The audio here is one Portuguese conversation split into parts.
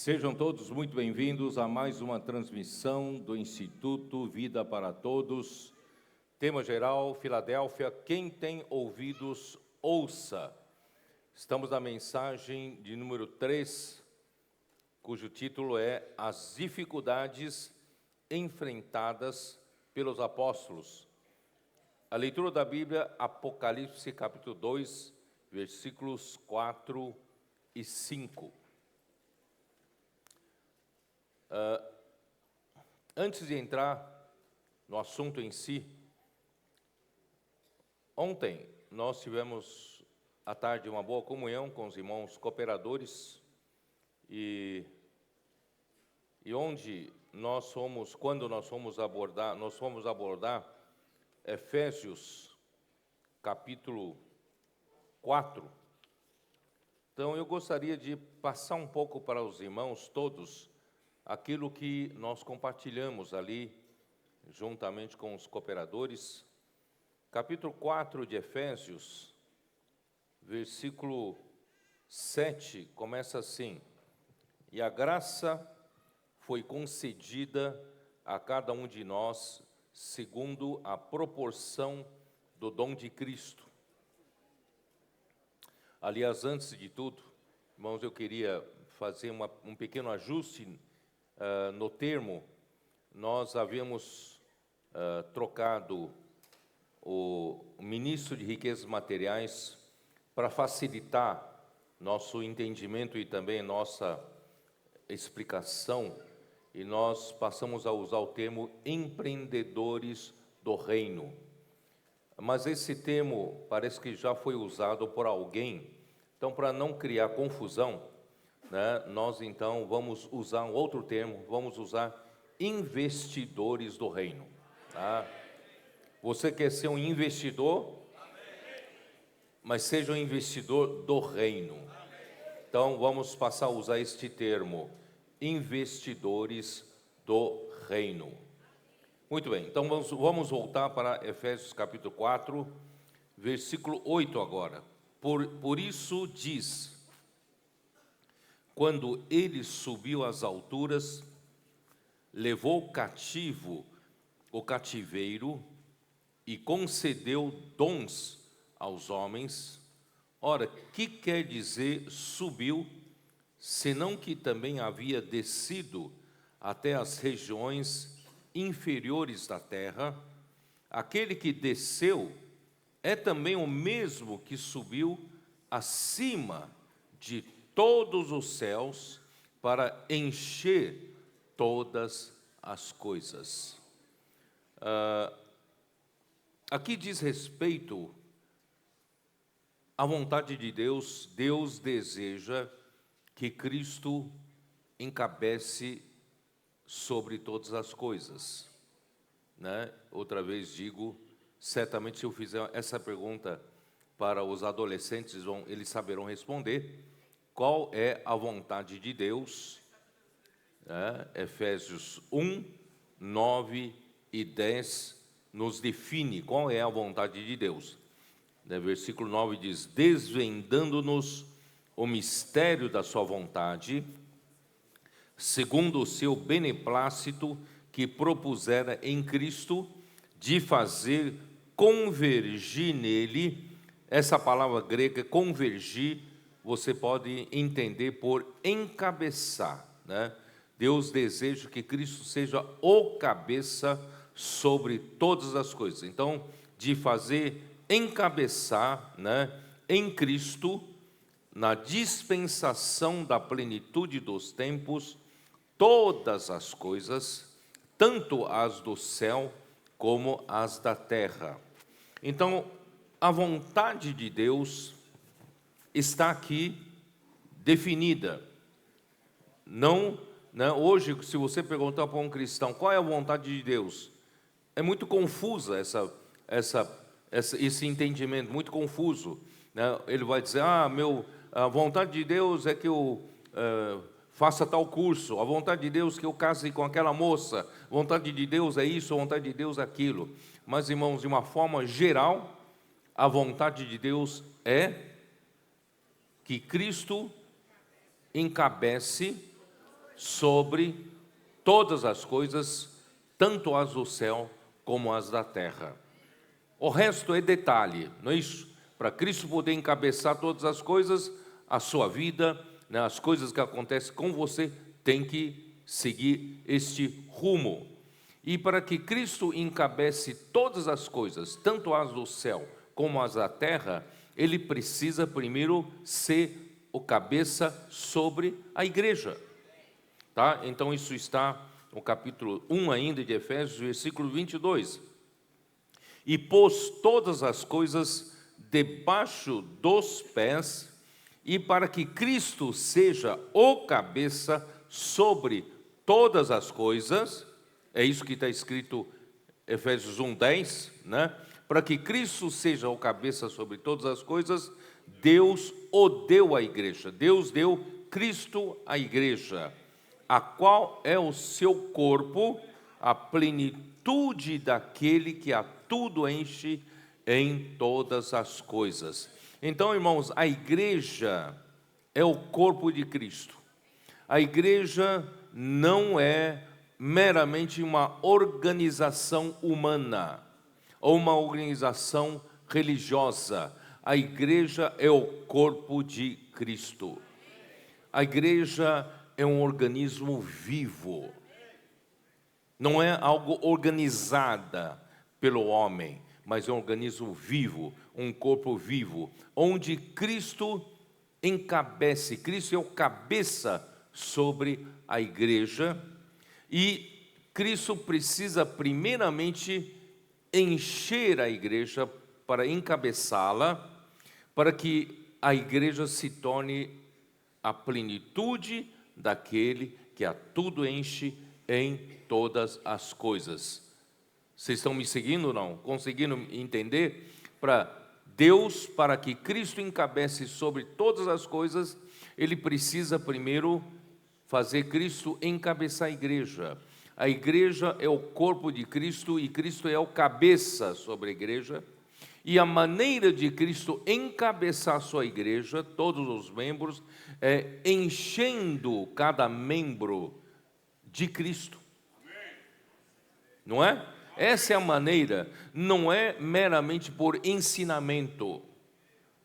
Sejam todos muito bem-vindos a mais uma transmissão do Instituto Vida para Todos. Tema geral, Filadélfia, quem tem ouvidos, ouça. Estamos na mensagem de número 3, cujo título é As dificuldades enfrentadas pelos apóstolos. A leitura da Bíblia, Apocalipse capítulo 2, versículos 4 e 5. Antes de entrar no assunto em si, ontem nós tivemos à tarde uma boa comunhão com os irmãos cooperadores e onde quando nós fomos abordar Efésios capítulo 4. Então eu gostaria de passar um pouco para os irmãos todos aquilo que nós compartilhamos ali, juntamente com os cooperadores. Capítulo 4 de Efésios, versículo 7, começa assim: E a graça foi concedida a cada um de nós, segundo a proporção do dom de Cristo. Aliás, antes de tudo, irmãos, eu queria fazer um pequeno ajuste no termo. Nós havíamos trocado o ministro de riquezas materiais para facilitar nosso entendimento e também nossa explicação, e nós passamos a usar o termo empreendedores do reino. Mas esse termo parece que já foi usado por alguém, então para não criar confusão, nós então vamos usar um outro termo, vamos usar investidores do reino. Tá? Você quer ser um investidor? Mas seja um investidor do reino. Então vamos passar a usar este termo, investidores do reino. Muito bem, então vamos voltar para Efésios capítulo 4, versículo 8 agora. Por isso diz: quando ele subiu às alturas, levou cativo o cativeiro e concedeu dons aos homens. Ora, que quer dizer subiu, senão que também havia descido até as regiões inferiores da terra? Aquele que desceu é também o mesmo que subiu acima de todos os céus para encher todas as coisas. Aqui diz respeito à vontade de Deus. Deus deseja que Cristo encabece sobre todas as coisas, Outra vez digo, certamente se eu fizer essa pergunta para os adolescentes, eles saberão responder. Qual é a vontade de Deus? Efésios 1, 9 e 10 nos define qual é a vontade de Deus. Versículo 9 diz: desvendando-nos o mistério da sua vontade, segundo o seu beneplácito que propusera em Cristo, de fazer convergir nele. Essa palavra grega, convergir, você pode entender por encabeçar, Deus deseja que Cristo seja o cabeça sobre todas as coisas. Então, de fazer encabeçar, em Cristo, na dispensação da plenitude dos tempos, todas as coisas, tanto as do céu como as da terra. Então, a vontade de Deus está aqui definida. Hoje, se você perguntar para um cristão qual é a vontade de Deus, é muito confusa esse entendimento, muito confuso. Ele vai dizer: a vontade de Deus é que eu faça tal curso, a vontade de Deus é que eu case com aquela moça, a vontade de Deus é isso, a vontade de Deus é aquilo. Mas, irmãos, de uma forma geral, a vontade de Deus é que Cristo encabece sobre todas as coisas, tanto as do céu como as da terra. O resto é detalhe, não é isso? Para Cristo poder encabeçar todas as coisas, a sua vida, né, as coisas que acontecem com você, tem que seguir este rumo. E para que Cristo encabece todas as coisas, tanto as do céu como as da terra, ele precisa primeiro ser o cabeça sobre a igreja. Tá? Então isso está no capítulo 1 ainda de Efésios, versículo 22. E pôs todas as coisas debaixo dos pés, e para que Cristo seja o cabeça sobre todas as coisas, é isso que está escrito Efésios 1:10, né? Para que Cristo seja o cabeça sobre todas as coisas, Deus o deu à igreja. Deus deu Cristo à igreja, a qual é o seu corpo, a plenitude daquele que a tudo enche em todas as coisas. Então, irmãos, a igreja é o corpo de Cristo. A igreja não é meramente uma organização humana ou uma organização religiosa. A igreja é o corpo de Cristo. A igreja é um organismo vivo. Não é algo organizada pelo homem, mas é um organismo vivo, um corpo vivo, onde Cristo encabece, Cristo é o cabeça sobre a igreja, e Cristo precisa primeiramente encher a igreja para encabeçá-la, para que a igreja se torne a plenitude daquele que a tudo enche em todas as coisas. Vocês estão me seguindo ou não? Conseguindo entender? Para Deus, para que Cristo encabece sobre todas as coisas, ele precisa primeiro fazer Cristo encabeçar a igreja. A igreja é o corpo de Cristo e Cristo é o cabeça sobre a igreja. E a maneira de Cristo encabeçar a sua igreja, todos os membros, é enchendo cada membro de Cristo. Não é? Essa é a maneira, não é meramente por ensinamento,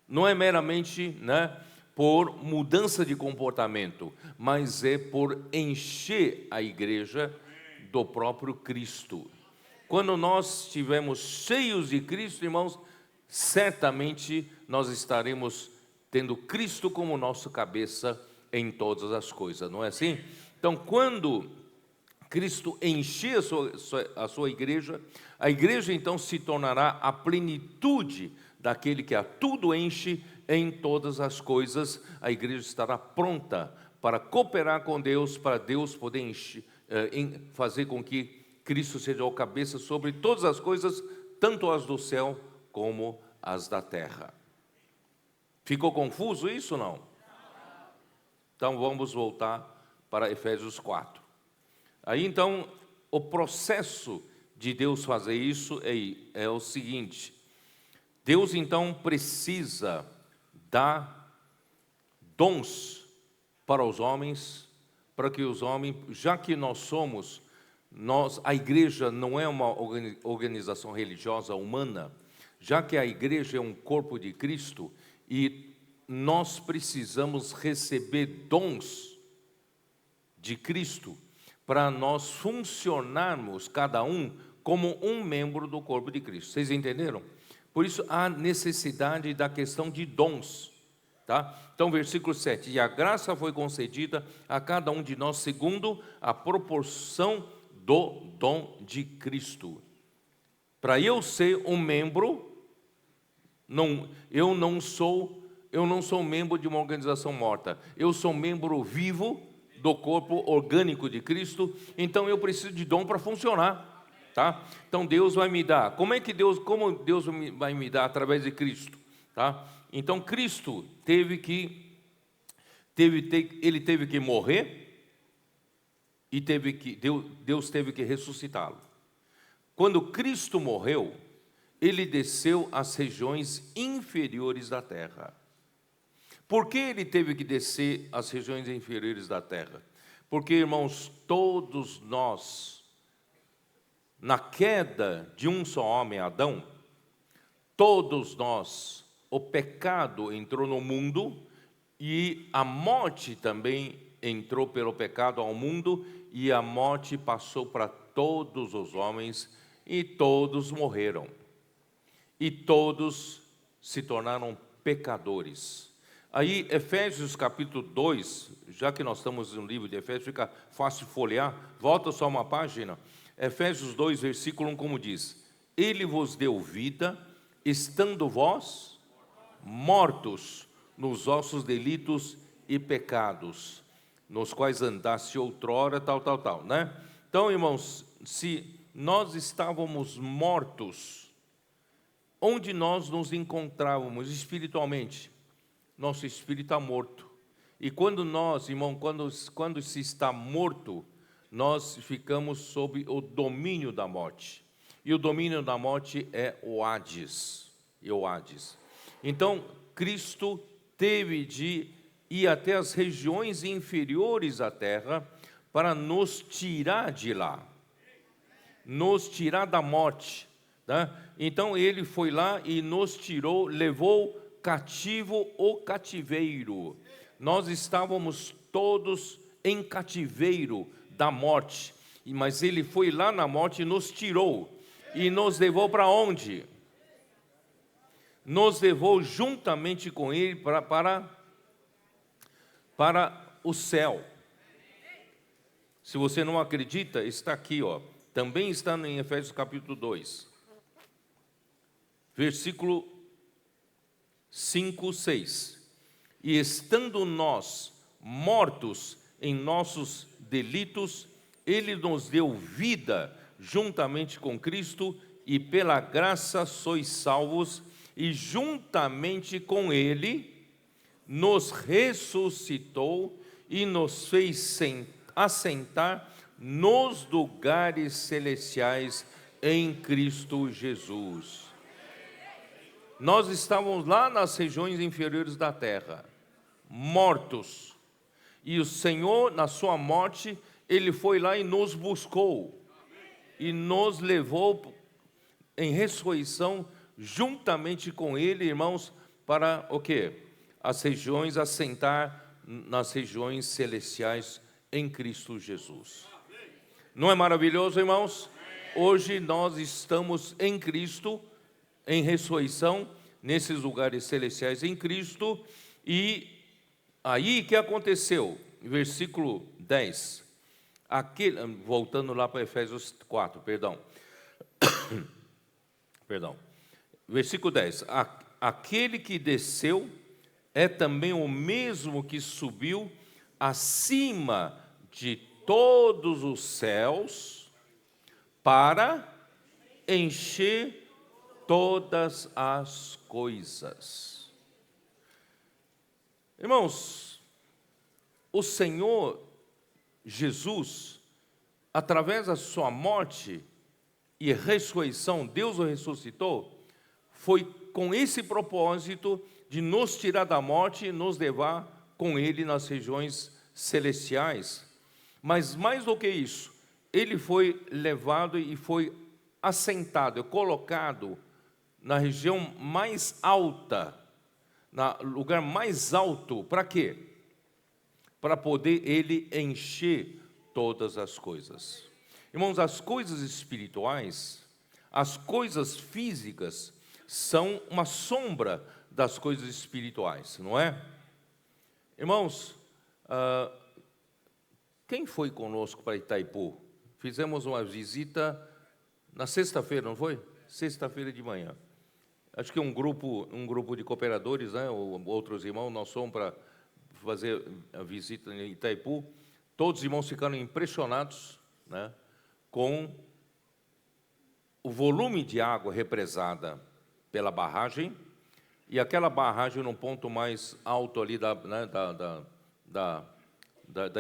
não é meramente, né, por mudança de comportamento, mas é por encher a igreja do próprio Cristo. Quando nós estivermos cheios de Cristo, irmãos, certamente nós estaremos tendo Cristo como nosso cabeça em todas as coisas, não é assim? Então, quando Cristo encher a sua igreja, a igreja então se tornará a plenitude daquele que a tudo enche em todas as coisas. A igreja estará pronta para cooperar com Deus, para Deus poder fazer com que Cristo seja o cabeça sobre todas as coisas, tanto as do céu como as da terra. Ficou confuso isso ou não? Então vamos voltar para Efésios 4. Aí então, o processo de Deus fazer isso é o seguinte: Deus então precisa dar dons para os homens, para que os homens, já que a igreja não é uma organização religiosa humana, já que a igreja é um corpo de Cristo, e nós precisamos receber dons de Cristo, para nós funcionarmos, cada um, como um membro do corpo de Cristo. Vocês entenderam? Por isso, há necessidade da questão de dons. Tá? Então, versículo 7. E a graça foi concedida a cada um de nós, segundo a proporção do dom de Cristo. Para eu ser um membro, eu não sou membro de uma organização morta. Eu sou membro vivo do corpo orgânico de Cristo, então eu preciso de dom para funcionar, tá? Então Deus vai me dar. Como Deus vai me dar? Através de Cristo, tá? Então Cristo teve que morrer e Deus teve que ressuscitá-lo. Quando Cristo morreu, ele desceu às regiões inferiores da terra. Por que ele teve que descer às regiões inferiores da terra? Porque, irmãos, todos nós, na queda de um só homem, Adão, todos nós, o pecado entrou no mundo e a morte também entrou pelo pecado ao mundo, e a morte passou para todos os homens e todos morreram. E todos se tornaram pecadores. Aí, Efésios capítulo 2, já que nós estamos no livro de Efésios, fica fácil folhear, volta só uma página. Efésios 2, versículo 1, como diz: Ele vos deu vida, estando vós mortos nos vossos delitos e pecados, nos quais andaste outrora, tal, né? Então, irmãos, se nós estávamos mortos, onde nós nos encontrávamos espiritualmente? Nosso espírito está morto. E quando nós, irmão, quando se está morto, nós ficamos sob o domínio da morte. E o domínio da morte é o Hades. Então, Cristo teve de ir até as regiões inferiores da terra para nos tirar de lá, nos tirar da morte, tá? Então ele foi lá e nos tirou, levou cativo o cativeiro. Nós estávamos todos em cativeiro da morte, mas ele foi lá na morte e nos tirou, e nos levou para onde? Nos levou juntamente com ele para o céu. Se você não acredita, está aqui, ó. Também está em Efésios capítulo 2, versículo 5, 6. E estando nós mortos em nossos delitos, ele nos deu vida juntamente com Cristo, e pela graça sois salvos, e juntamente com ele nos ressuscitou e nos fez assentar nos lugares celestiais em Cristo Jesus. Nós estávamos lá nas regiões inferiores da terra, mortos, e o Senhor, na sua morte, ele foi lá e nos buscou, e nos levou em ressurreição juntamente com ele, irmãos, para o quê? As regiões, assentar nas regiões celestiais em Cristo Jesus. Não é maravilhoso, irmãos? Hoje nós estamos em Cristo, em ressurreição, nesses lugares celestiais em Cristo. E aí que aconteceu? Versículo 10. Voltando lá para Efésios 4, perdão. Versículo 10. Aquele que desceu é também o mesmo que subiu acima de todos os céus para encher todas as coisas. Irmãos, o Senhor Jesus, através da sua morte e ressurreição, Deus o ressuscitou, foi com esse propósito de nos tirar da morte e nos levar com ele nas regiões celestiais. Mas mais do que isso, ele foi levado e foi assentado, colocado na região mais alta, no lugar mais alto. Para quê? Para poder ele encher todas as coisas. Irmãos, as coisas espirituais, as coisas físicas, são uma sombra das coisas espirituais, não é? Irmãos, quem foi conosco para Itaipu? Fizemos uma visita na sexta-feira, não foi? Sexta-feira de manhã. Acho que um grupo de cooperadores, né, ou outros irmãos, nós fomos para fazer a visita em Itaipu. Todos os irmãos ficaram impressionados, né, com o volume de água represada pela barragem, e aquela barragem num ponto mais alto ali da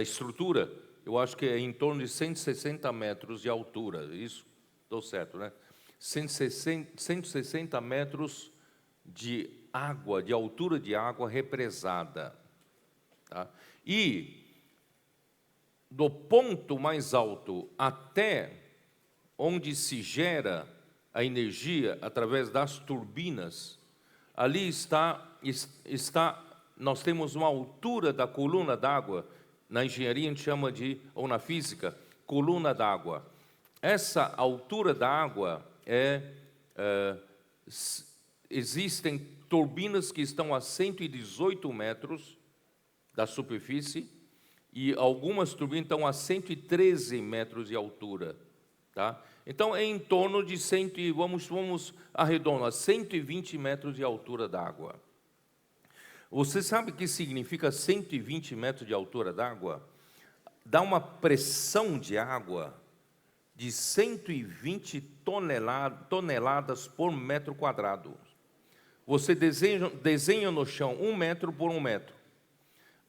estrutura, eu acho que é em torno de 160 metros de altura. Isso, estou certo, né? 160 metros de água, de altura de água represada. Tá? E do ponto mais alto até onde se gera a energia através das turbinas, ali nós temos uma altura da coluna d'água, na engenharia a gente chama de, ou na física, coluna d'água. Essa altura da água existem turbinas que estão a 118 metros da superfície e algumas turbinas estão a 113 metros de altura, tá? Então é em torno de vamos arredondar, 120 metros de altura d'água. Você sabe o que significa 120 metros de altura d'água? Dá uma pressão de água de 120 toneladas por metro quadrado. Você desenha no chão 1 metro por 1 metro.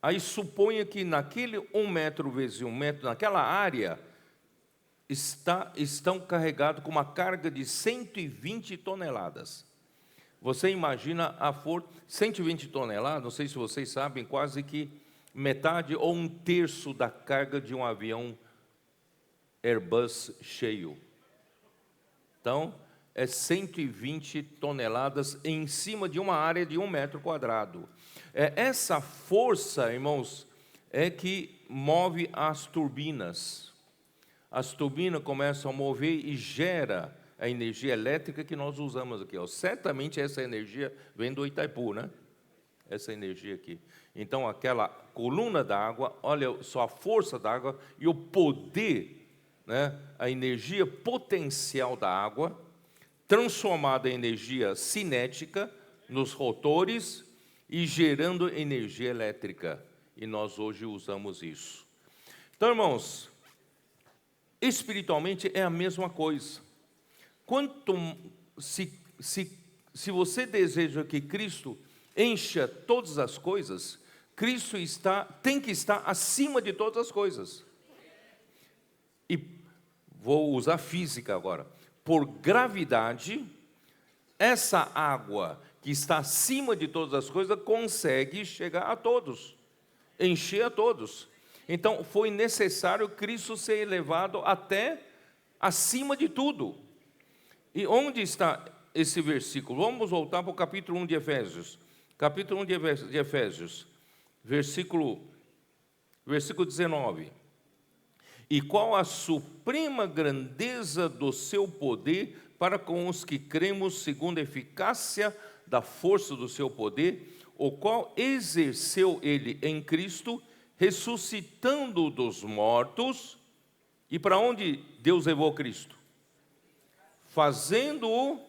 Aí suponha que naquele 1 metro vezes 1 metro, naquela área, estão carregados com uma carga de 120 toneladas. Você imagina a força, 120 toneladas, não sei se vocês sabem, quase que metade ou 1/3 da carga de um avião Airbus cheio. Então, é 120 toneladas em cima de uma área de 1 metro quadrado. Essa força, irmãos, é que move as turbinas. As turbinas começam a mover e gera a energia elétrica que nós usamos aqui. Certamente essa energia vem do Itaipu, né? Essa energia aqui. Então, aquela coluna d'água, olha só a força da água e o poder, né? A energia potencial da água, transformada em energia cinética nos rotores e gerando energia elétrica. E nós hoje usamos isso. Então, irmãos, espiritualmente é a mesma coisa. Se você deseja que Cristo encha todas as coisas, Cristo tem que estar acima de todas as coisas. E vou usar física agora. Por gravidade, essa água que está acima de todas as coisas consegue chegar a todos, encher a todos. Então, foi necessário Cristo ser elevado até acima de tudo. E onde está esse versículo? Vamos voltar para o capítulo 1 de Efésios. Capítulo 1 de Efésios, versículo 19. E qual a suprema grandeza do seu poder para com os que cremos segundo a eficácia da força do seu poder, o qual exerceu ele em Cristo, ressuscitando dos mortos. E para onde Deus levou Cristo? Fazendo-o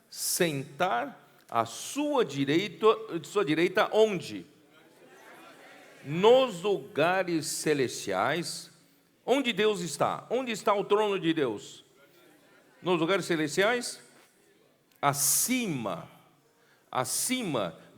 sentar à sua direita onde? Nos lugares celestiais. Onde Deus está? Onde está o trono de Deus? Nos lugares celestiais? Acima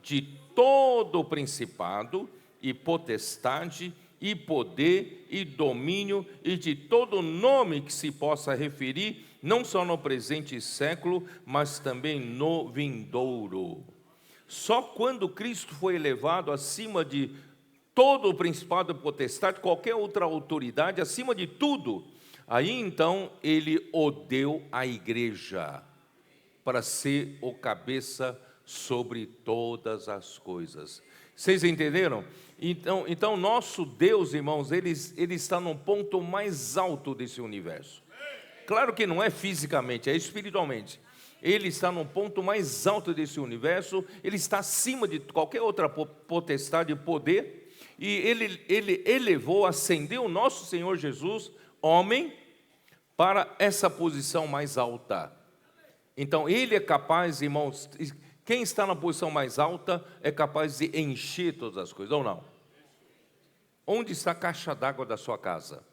de todo principado e potestade e poder e domínio e de todo nome que se possa referir, não só no presente século, mas também no vindouro. Só quando Cristo foi elevado acima de todo o principado e potestade, qualquer outra autoridade, acima de tudo, aí então ele o deu à igreja, para ser o cabeça sobre todas as coisas. Vocês entenderam? Então nosso Deus, irmãos, ele está no ponto mais alto desse universo. Claro que não é fisicamente, é espiritualmente. Ele está no ponto mais alto desse universo, ele está acima de qualquer outra potestade e poder, e ele elevou, ascendeu o nosso Senhor Jesus, homem, para essa posição mais alta. Então ele é capaz, irmãos, quem está na posição mais alta é capaz de encher todas as coisas, ou não? Onde está a caixa d'água da sua casa?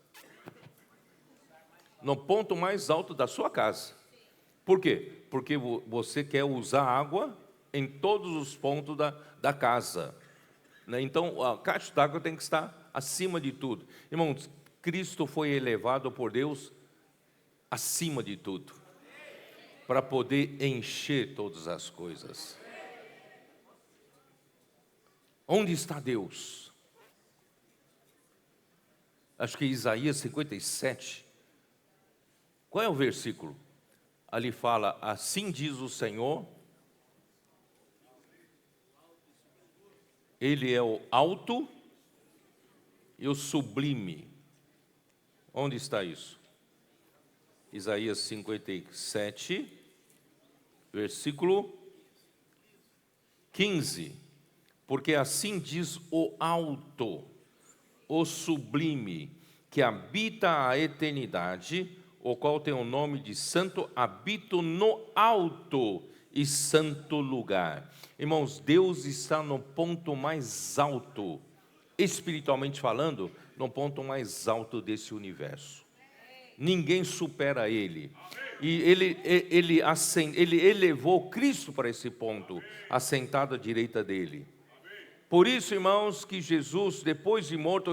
No ponto mais alto da sua casa. Por quê? Porque você quer usar água em todos os pontos da casa. Então, a caixa d'água tem que estar acima de tudo. Irmãos, Cristo foi elevado por Deus acima de tudo, para poder encher todas as coisas. Onde está Deus? acho que é Isaías 57. Qual é o versículo? Ali fala: assim diz o Senhor, Ele é o alto e o sublime. Onde está isso? Isaías 57, versículo 15. Porque assim diz o alto, o sublime, que habita a eternidade, o qual tem o nome de santo, habito no alto e santo lugar. Irmãos, Deus está no ponto mais alto, espiritualmente falando, no ponto mais alto desse universo. Ninguém supera Ele. E ele elevou Cristo para esse ponto, assentado à direita dele. Por isso, irmãos, que Jesus, depois de morto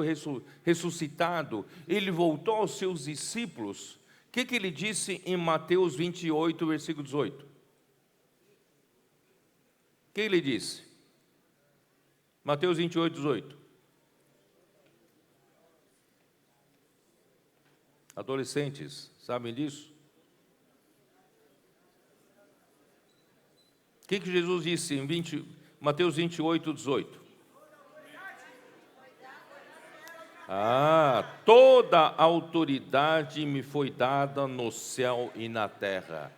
ressuscitado, ele voltou aos seus discípulos. O que ele disse em Mateus 28, versículo 18? O que ele disse? Mateus 28, 18. Adolescentes, sabem disso? O que Jesus disse em Mateus 28, 18? Toda autoridade me foi dada no céu e na terra.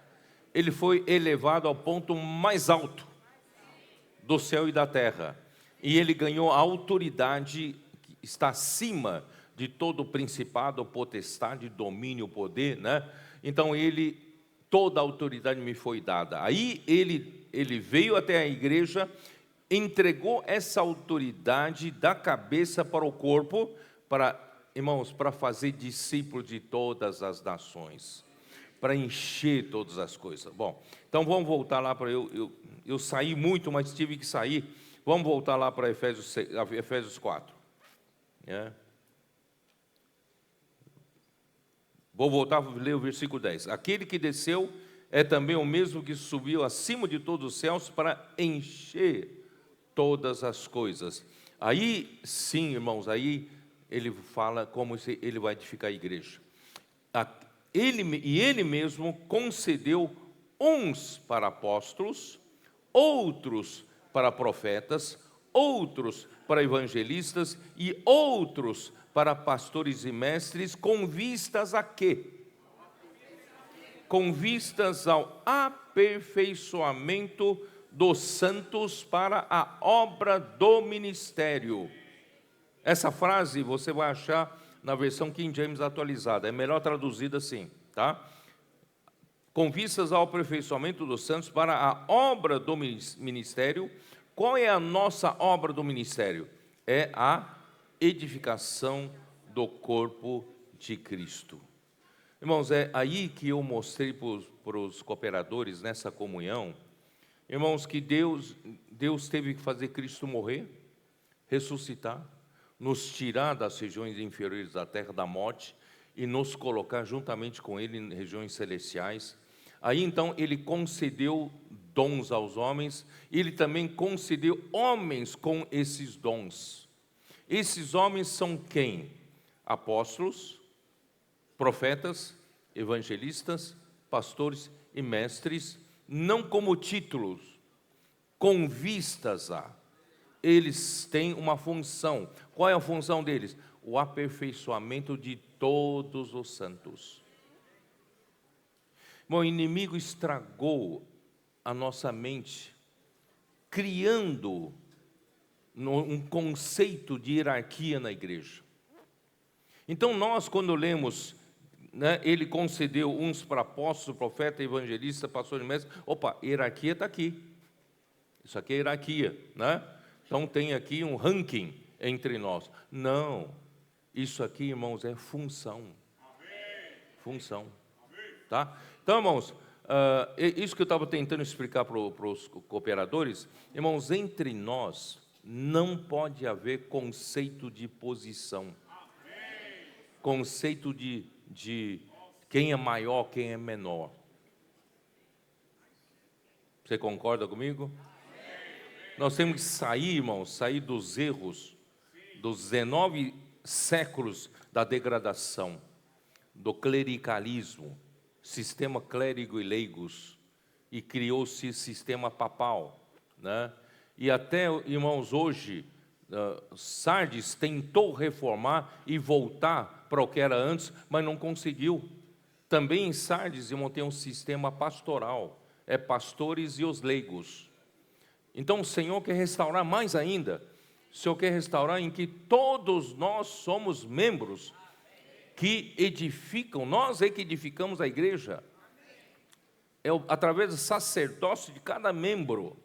Ele foi elevado ao ponto mais alto do céu e da terra. E ele ganhou a autoridade que está acima de todo principado, potestade, domínio, poder, né? Então toda a autoridade me foi dada. Aí ele veio até a igreja, entregou essa autoridade da cabeça para o corpo, irmãos, para fazer discípulo de todas as nações, para encher todas as coisas. Bom, então vamos voltar lá para eu saí muito, mas tive que sair. Vamos voltar lá para Efésios 4. Vou voltar a ler o versículo 10. Aquele que desceu é também o mesmo que subiu acima de todos os céus para encher todas as coisas. Aí sim, irmãos, aí ele fala como ele vai edificar a igreja. Ele mesmo concedeu uns para apóstolos, outros para profetas, outros para evangelistas e outros para pastores e mestres, com vistas a quê? Com vistas ao aperfeiçoamento dos santos para a obra do ministério. Essa frase você vai achar na versão King James atualizada, é melhor traduzida assim, tá? Com vistas ao aperfeiçoamento dos santos para a obra do ministério. Qual é a nossa obra do ministério? É a edificação do corpo de Cristo. Irmãos, é aí que eu mostrei para os cooperadores nessa comunhão, irmãos, que Deus teve que fazer Cristo morrer, ressuscitar, nos tirar das regiões inferiores da terra, da morte, e nos colocar juntamente com Ele em regiões celestiais. Aí então Ele concedeu dons aos homens, Ele também concedeu homens com esses dons. Esses homens são quem? Apóstolos, profetas, evangelistas, pastores e mestres, não como títulos, com vistas a. Eles têm uma função. Qual é a função deles? O aperfeiçoamento de todos os santos. Bom, o inimigo estragou a nossa mente, criando um conceito de hierarquia na igreja. Então nós, quando lemos, né, ele concedeu uns para apóstolos, profeta, evangelista, pastor e mestre, hierarquia está aqui. Isso aqui é hierarquia, né? Então tem aqui um ranking entre nós. Não, isso aqui, irmãos, é função. Função. Tá? Então, irmãos, isso que eu estava tentando explicar para os cooperadores, irmãos, entre nós não pode haver conceito de posição. Conceito de quem é maior, quem é menor. Você concorda comigo? Nós temos que sair, irmãos, sair dos erros dos 19 séculos da degradação, do clericalismo, sistema clérigo e leigos, e criou-se sistema papal, né? E até, irmãos, hoje, Sardes tentou reformar e voltar para o que era antes, mas não conseguiu. Também em Sardes, irmão, tem um sistema pastoral, é pastores e os leigos. Então o Senhor quer restaurar mais ainda. O Senhor quer restaurar em que todos nós somos membros que edificam, nós é que edificamos a igreja. É através do sacerdócio de cada membro.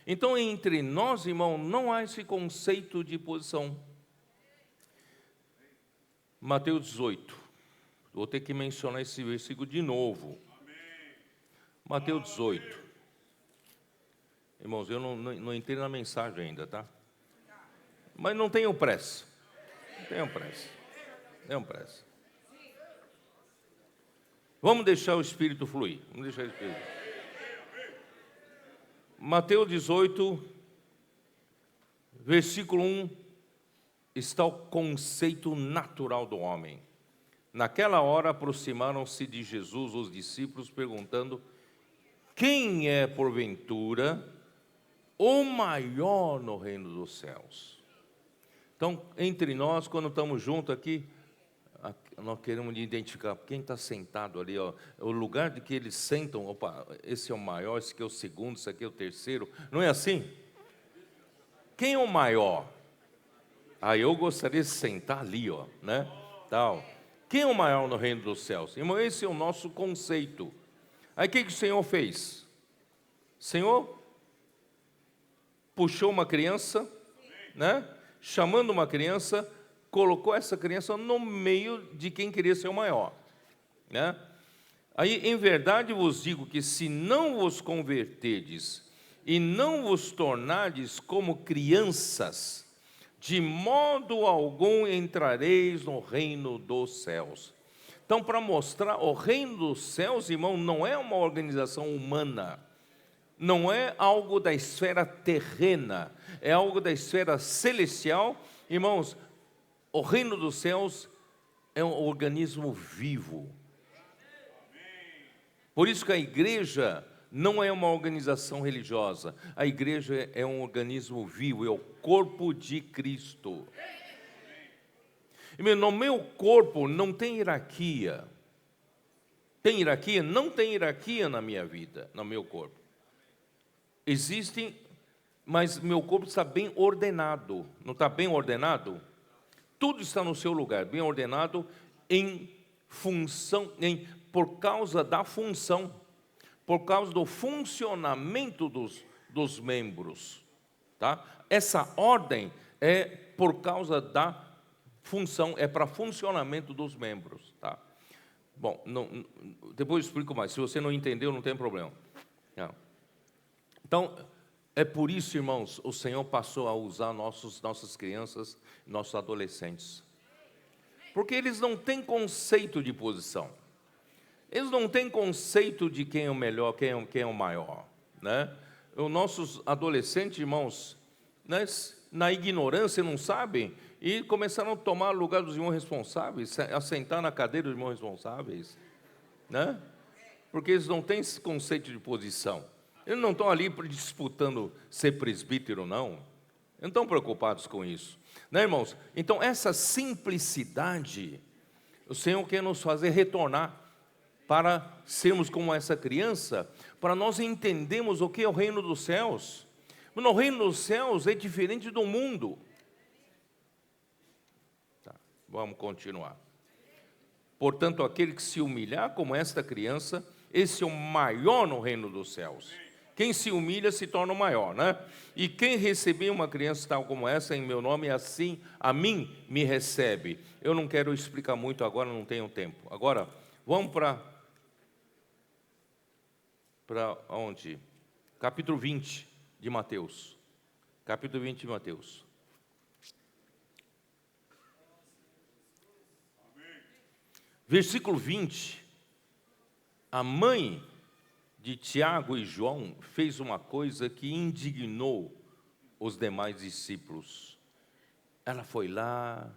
Então, entre nós, irmão, não há esse conceito de posição. Mateus 18. Vou ter que mencionar esse versículo de novo. Mateus 18. Irmãos, eu não entrei na mensagem ainda, tá? Mas não tenham pressa. Não tenham pressa. Não tenham pressa. Vamos deixar o Espírito fluir. Vamos deixar o Espírito. Mateus 18, versículo 1, está o conceito natural do homem. Naquela hora aproximaram-se de Jesus os discípulos, perguntando: quem é, porventura, o maior no reino dos céus? Então, entre nós, quando estamos juntos aqui, nós queremos identificar quem está sentado ali, ó, o lugar de que eles sentam. Opa, esse é o maior, esse aqui é o segundo, esse aqui é o terceiro. Não é assim? Quem é o maior? Eu gostaria de sentar ali, ó, né? Tal. Quem é o maior no reino dos céus? Irmão, esse é o nosso conceito. Aí o que o Senhor fez? O Senhor puxou uma criança, né? Chamando uma criança, colocou essa criança no meio de quem queria ser o maior, né? Aí, em verdade vos digo que se não vos converterdes e não vos tornardes como crianças, de modo algum entrareis no reino dos céus. Então, para mostrar, o reino dos céus, irmão, não é uma organização humana, não é algo da esfera terrena, é algo da esfera celestial. Irmãos, o reino dos céus é um organismo vivo. Por isso que a igreja não é uma organização religiosa. A igreja é um organismo vivo, é o corpo de Cristo. E no meu corpo não tem hierarquia. Tem hierarquia? Não tem hierarquia na minha vida, no meu corpo. Existem, mas meu corpo está bem ordenado. Não está bem ordenado? Tudo está no seu lugar, bem ordenado, em função, por causa da função, por causa do funcionamento dos membros, tá? Essa ordem é por causa da função, é para funcionamento dos membros, tá? Bom, depois eu explico mais. Se você não entendeu, não tem problema. Não. Então, é por isso, irmãos, o Senhor passou a usar nossas crianças, nossos adolescentes. Porque eles não têm conceito de posição. Eles não têm conceito de quem é o melhor, quem é o maior, né? Os nossos adolescentes, irmãos, né, na ignorância não sabem, e começaram a tomar o lugar dos irmãos responsáveis, a sentar na cadeira dos irmãos responsáveis, né? Porque eles não têm esse conceito de posição. Eles não estão ali disputando ser presbítero, não. Eles não estão preocupados com isso, né, irmãos? Então, essa simplicidade, o Senhor quer nos fazer retornar para sermos como essa criança, para nós entendermos o que é o reino dos céus. No reino dos céus é diferente do mundo. Tá, vamos continuar. Portanto, aquele que se humilhar como esta criança, esse é o maior no reino dos céus. Quem se humilha se torna o maior, né? E quem receber uma criança tal como essa em meu nome, assim a mim me recebe. Eu não quero explicar muito agora, não tenho tempo. Agora, vamos para onde? Capítulo 20 de Mateus. Capítulo 20 de Mateus. Versículo 20. A mãe de Tiago e João fez uma coisa que indignou os demais discípulos. Ela foi lá,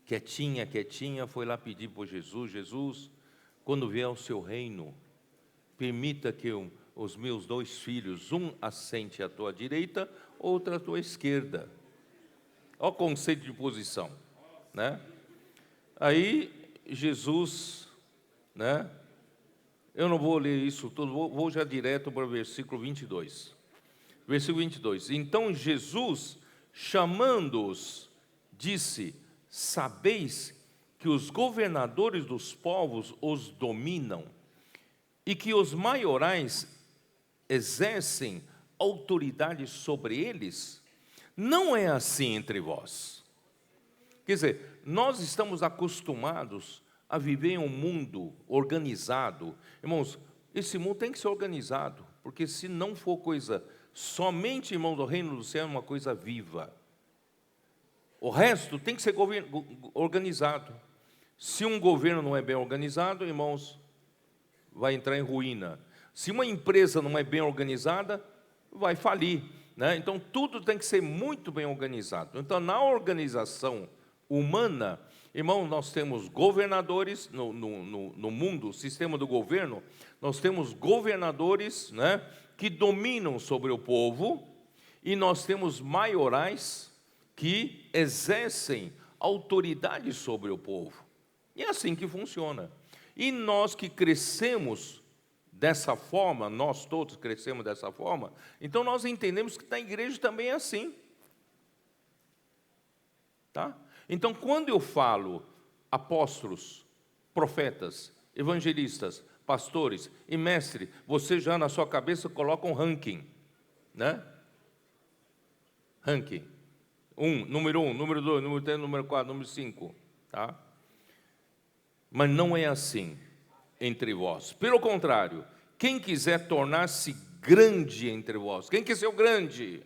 quietinha, quietinha, foi lá pedir para Jesus: Jesus, quando vier o seu reino, permita que os meus 2 filhos, um assente à tua direita, outro à tua esquerda. Olha o conceito de posição, né? Aí Jesus, né? Eu não vou ler isso tudo, vou já direto para o versículo 22. Versículo 22. Então Jesus, chamando-os, disse: sabeis que os governadores dos povos os dominam, e que os maiorais exercem autoridade sobre eles? Não é assim entre vós. Quer dizer, nós estamos acostumados a viver em um mundo organizado. Irmãos, esse mundo tem que ser organizado, porque se não for coisa, somente, irmãos, o reino do céu é uma coisa viva. O resto tem que ser organizado. Se um governo não é bem organizado, irmãos, vai entrar em ruína. Se uma empresa não é bem organizada, vai falir, né? Então, tudo tem que ser muito bem organizado. Então, na organização humana, irmão, nós temos governadores no mundo, o sistema do governo, nós temos governadores, né, que dominam sobre o povo, e nós temos maiorais que exercem autoridade sobre o povo. E é assim que funciona. E nós que crescemos dessa forma, nós todos crescemos dessa forma, então nós entendemos que na igreja também é assim. Tá? Então, quando eu falo apóstolos, profetas, evangelistas, pastores e mestre, você já na sua cabeça coloca um ranking, né? Ranking. Número 1, número 2, número 3, número 4, número 5, tá? Mas não é assim entre vós. Pelo contrário, quem quiser tornar-se grande entre vós, quem quer ser o grande,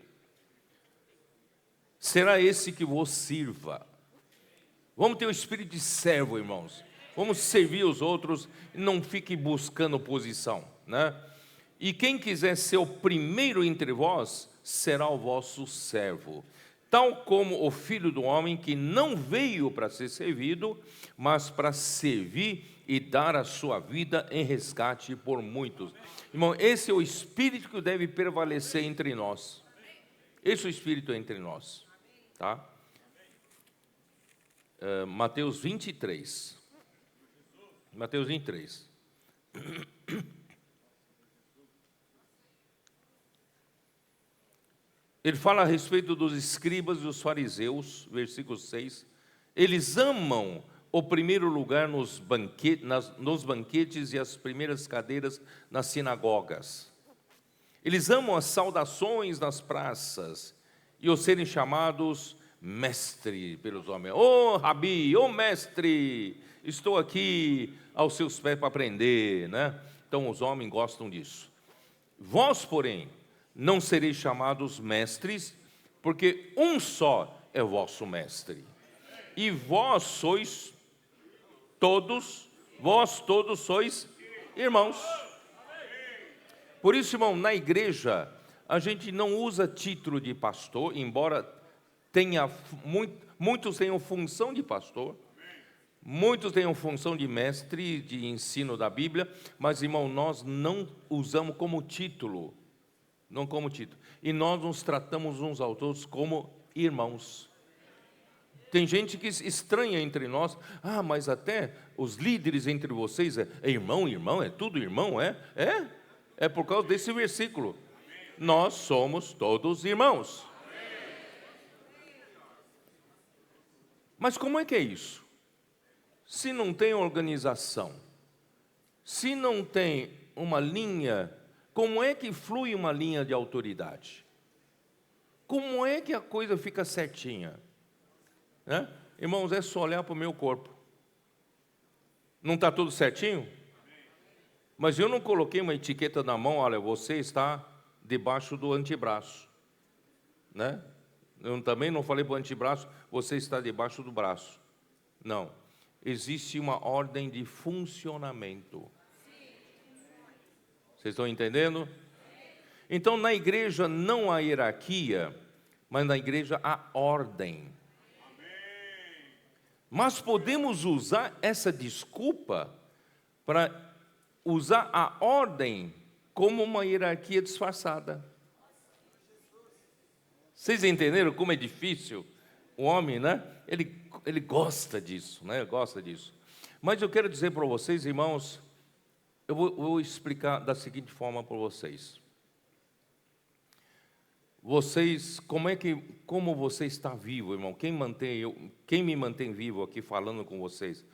será esse que vos sirva. Vamos ter o espírito de servo, irmãos. Vamos servir os outros e não fique buscando posição, né? E quem quiser ser o primeiro entre vós, será o vosso servo. Tal como o Filho do Homem, que não veio para ser servido, mas para servir e dar a sua vida em resgate por muitos. Irmão, esse é o espírito que deve prevalecer entre nós. Esse é o espírito entre nós, tá? Mateus 23. Mateus 23. Ele fala a respeito dos escribas e dos fariseus, versículo 6. Eles amam o primeiro lugar nos banquetes e as primeiras cadeiras nas sinagogas. Eles amam as saudações nas praças e os serem chamados mestre pelos homens. Ô Rabi, ô mestre, estou aqui aos seus pés para aprender, né? Então os homens gostam disso. Vós, porém, não sereis chamados mestres, porque um só é o vosso mestre. E vós todos sois irmãos. Por isso, irmão, na igreja, a gente não usa título de pastor, embora muitos tenham função de pastor, muitos tenham função de mestre de ensino da Bíblia, mas, irmão, nós não usamos como título, não como título, e nós nos tratamos uns aos outros como irmãos. Tem gente que estranha entre nós: mas até os líderes entre vocês é irmão, é tudo irmão, é por causa desse versículo. Nós somos todos irmãos. Mas como é que é isso? Se não tem organização, se não tem uma linha, como é que flui uma linha de autoridade? Como é que a coisa fica certinha? Né? Irmãos, é só olhar para o meu corpo. Não está tudo certinho? Mas eu não coloquei uma etiqueta na mão: olha, você está debaixo do antebraço, né? Eu também não falei para o antebraço: você está debaixo do braço. Não, existe uma ordem de funcionamento. Vocês estão entendendo? Então, na igreja não há hierarquia, mas na igreja há ordem. Mas podemos usar essa desculpa para usar a ordem como uma hierarquia disfarçada. Vocês entenderam como é difícil? O homem, né? Ele gosta disso, né? Gosta disso. Mas eu quero dizer para vocês, irmãos, eu vou explicar da seguinte forma para vocês. Vocês, como você está vivo, irmão? Quem me mantém vivo aqui falando com vocês?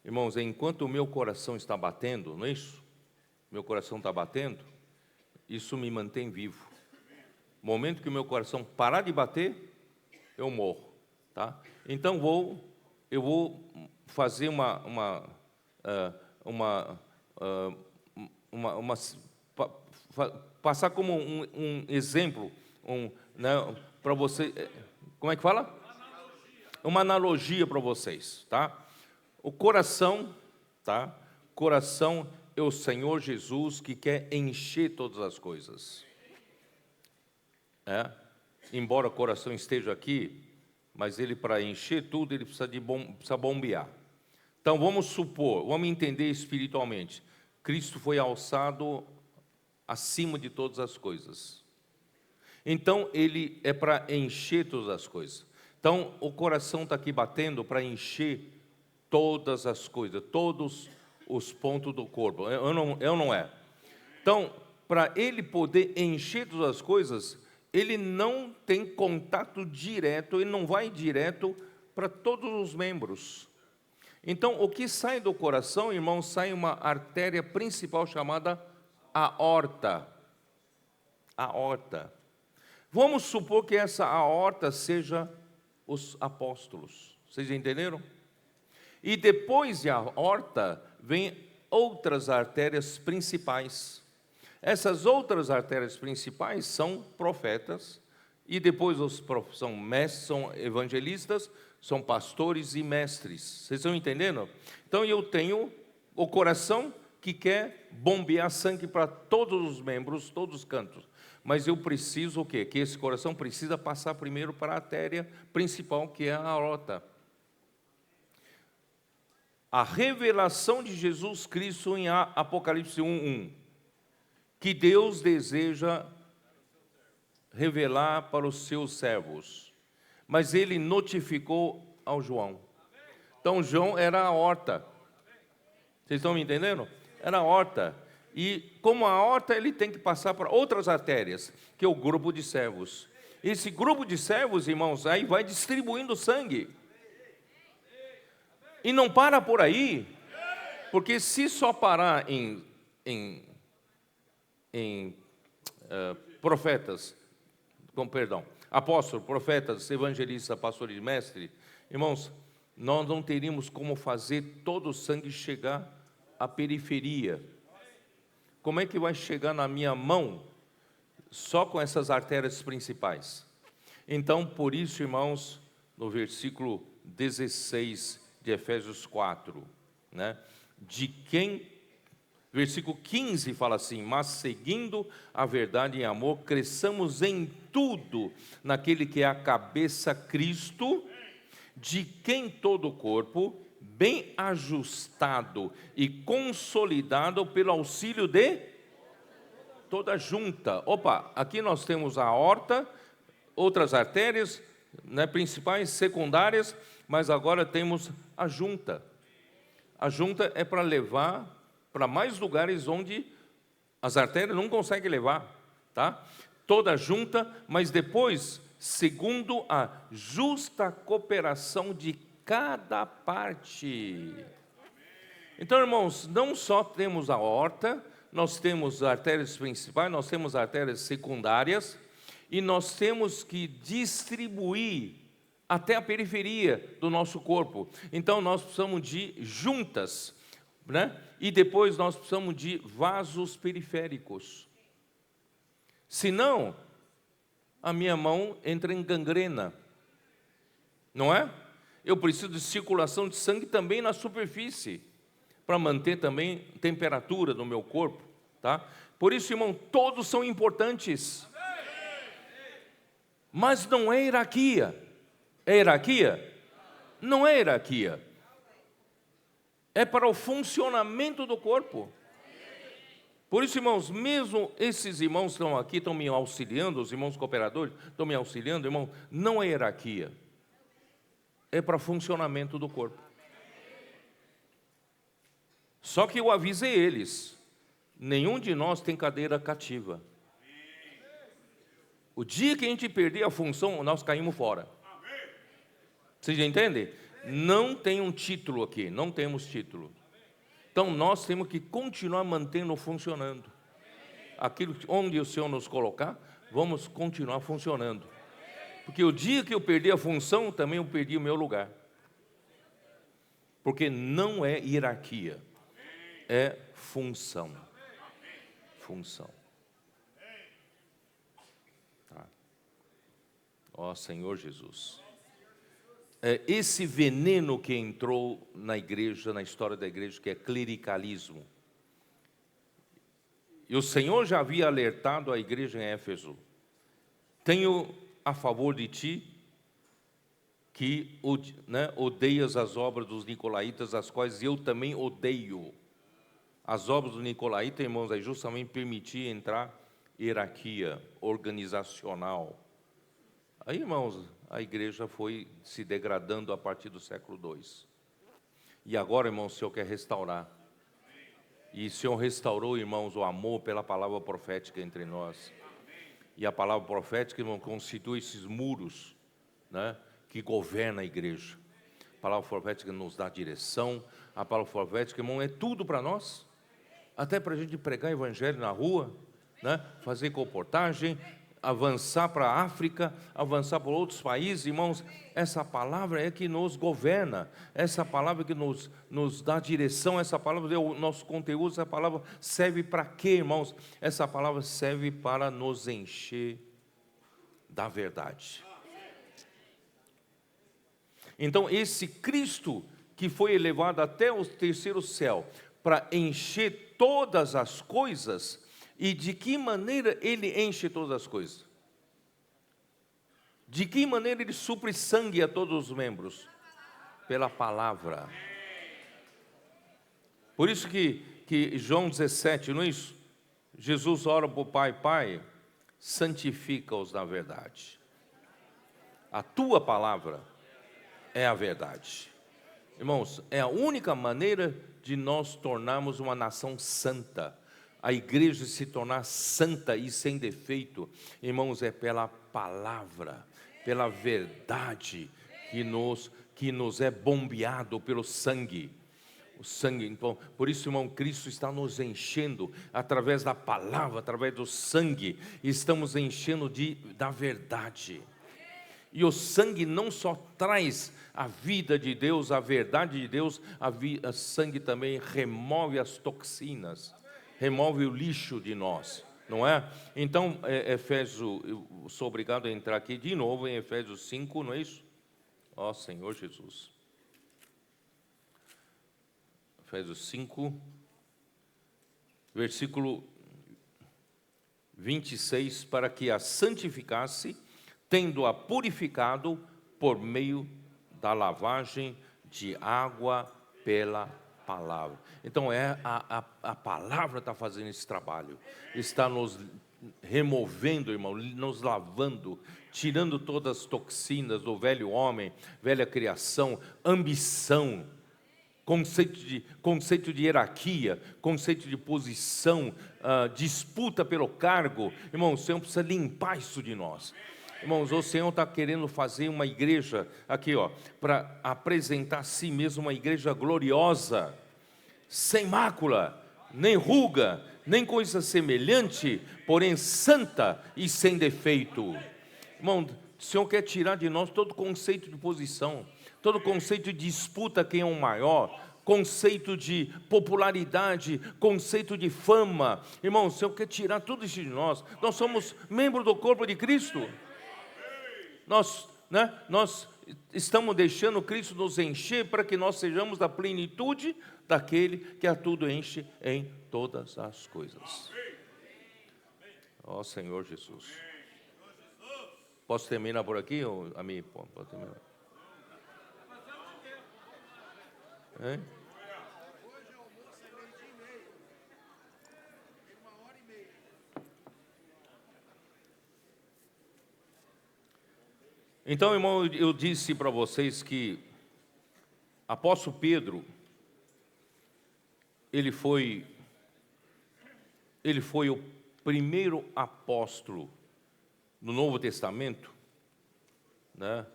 Irmãos, enquanto o meu coração está batendo, não é isso? Meu coração está batendo, isso me mantém vivo. No momento que o meu coração parar de bater, eu morro, tá? Então eu vou fazer passar como um exemplo, né, para você, como é que fala? Uma analogia para vocês, tá? O coração, tá? Coração é o Senhor Jesus que quer encher todas as coisas. Embora o coração esteja aqui, mas ele, para encher tudo, ele precisa bombear. Então vamos entender espiritualmente. Cristo foi alçado acima de todas as coisas. Então ele é para encher todas as coisas. Então o coração está aqui batendo para encher todas as coisas, todos os pontos do corpo. Eu não é. Então, para ele poder encher todas as coisas, ele não tem contato direto, ele não vai direto para todos os membros. Então, o que sai do coração, irmão, sai uma artéria principal chamada aorta. Aorta. Vamos supor que essa aorta seja os apóstolos. Vocês entenderam? E depois de aorta, vem outras artérias principais. Essas outras artérias principais são profetas, e depois são mestres, são evangelistas, são pastores e mestres. Vocês estão entendendo? Então eu tenho o coração que quer bombear sangue para todos os membros, todos os cantos. Mas eu preciso o quê? Que esse coração precisa passar primeiro para a artéria principal, que é a aorta. A revelação de Jesus Cristo em Apocalipse 1:1, que Deus deseja revelar para os seus servos, mas ele notificou ao João. Então João era a aorta. Vocês estão me entendendo? Era a aorta. E como a aorta, ele tem que passar para outras artérias, que é o grupo de servos. Esse grupo de servos, irmãos, aí vai distribuindo sangue. E não para por aí, porque se só parar em profetas, apóstolos, profetas, evangelistas, pastores e mestres, irmãos, nós não teríamos como fazer todo o sangue chegar à periferia. Como é que vai chegar na minha mão só com essas artérias principais? Então, por isso, irmãos, no versículo 16 de Efésios 4, né? Versículo 15 fala assim: mas seguindo a verdade em amor, cresçamos em tudo naquele que é a cabeça, Cristo, de quem todo o corpo, bem ajustado e consolidado pelo auxílio de toda junta. Opa, aqui nós temos a aorta, outras artérias, né, principais, secundárias, mas agora temos a junta. A junta é para levar para mais lugares onde as artérias não conseguem levar, tá? Toda junta, mas depois, segundo a justa cooperação de cada parte. Então, irmãos, não só temos a aorta, nós temos artérias principais, nós temos artérias secundárias, e nós temos que distribuir até a periferia do nosso corpo. Então, nós precisamos de juntas, né? E depois nós precisamos de vasos periféricos. Senão, a minha mão entra em gangrena, não é? Eu preciso de circulação de sangue também na superfície, para manter também temperatura no meu corpo, tá? Por isso, irmão, todos são importantes. Mas não é hierarquia. É hierarquia? não é hierarquia. É para o funcionamento do corpo. Por isso, irmãos, mesmo esses irmãos que estão aqui, estão me auxiliando, os irmãos cooperadores estão me auxiliando, irmão, não é hierarquia. É para funcionamento do corpo. Só que eu avisei eles, nenhum de nós tem cadeira cativa. O dia que a gente perder a função, nós caímos fora. Vocês entendem? Não tem um título aqui, não temos título. Então nós temos que continuar mantendo funcionando. Aquilo onde o Senhor nos colocar, vamos continuar funcionando. Porque o dia que eu perder a função, também eu perdi o meu lugar. Porque não é hierarquia, é função. Função. Tá. Ó Senhor Jesus. Esse veneno que entrou na igreja, na história da igreja, que é clericalismo. E o Senhor já havia alertado a igreja em Éfeso: tenho a favor de ti que odeias as obras dos nicolaítas, as quais eu também odeio. As obras do nicolaíta, irmãos, é justamente permitir entrar hierarquia organizacional. Aí, irmãos, a igreja foi se degradando a partir do século II. E agora, irmãos, o Senhor quer restaurar. E o Senhor restaurou, irmãos, o amor pela palavra profética entre nós. E a palavra profética, irmão, constitui esses muros, né, que governam a igreja. A palavra profética nos dá direção. A palavra profética, irmão, é tudo para nós. Até para a gente pregar evangelho na rua, né, fazer comportagem, avançar para a África, avançar para outros países, irmãos. Essa palavra é que nos governa, essa palavra que nos dá direção, essa palavra é o nosso conteúdo. Essa palavra serve para quê, irmãos? Essa palavra serve para nos encher da verdade. Então, esse Cristo que foi elevado até o terceiro céu para encher todas as coisas. E de que maneira ele enche todas as coisas? De que maneira ele supre sangue a todos os membros? Pela palavra. Por isso que João 17, não é isso? Jesus ora para o Pai: Pai, santifica-os na verdade. A tua palavra é a verdade. Irmãos, é a única maneira de nós tornarmos uma nação santa. A igreja se tornar santa e sem defeito, irmãos, é pela palavra, pela verdade que nos é bombeado pelo sangue. O sangue, então, por isso, irmão, Cristo está nos enchendo através da palavra, através do sangue, estamos enchendo da verdade. E o sangue não só traz a vida de Deus, a verdade de Deus, o sangue também remove as toxinas, remove o lixo de nós, não é? Então, Efésios, eu sou obrigado a entrar aqui de novo em Efésios 5, não é isso? Ó Senhor Jesus. Efésios 5, versículo 26, para que a santificasse, tendo-a purificado por meio da lavagem de água pela palavra. Então a palavra está fazendo esse trabalho, está nos removendo, irmão, nos lavando, tirando todas as toxinas do velho homem, velha criação, ambição, conceito de hierarquia, conceito de posição, disputa pelo cargo. Irmão, o Senhor precisa limpar isso de nós. Irmãos, o Senhor está querendo fazer uma igreja, aqui para apresentar a si mesmo uma igreja gloriosa, sem mácula, nem ruga, nem coisa semelhante, porém santa e sem defeito. Irmão, o Senhor quer tirar de nós todo conceito de posição, todo conceito de disputa, quem é o maior, conceito de popularidade, conceito de fama. Irmão, o Senhor quer tirar tudo isso de nós. Nós somos membros do corpo de Cristo. Nós estamos deixando Cristo nos encher para que nós sejamos da plenitude daquele que a tudo enche em todas as coisas. Ó Senhor Jesus. Posso terminar por aqui, amigo? Pode terminar. Hein? Então, irmão, eu disse para vocês que apóstolo Pedro, ele foi o primeiro apóstolo no Novo Testamento, né,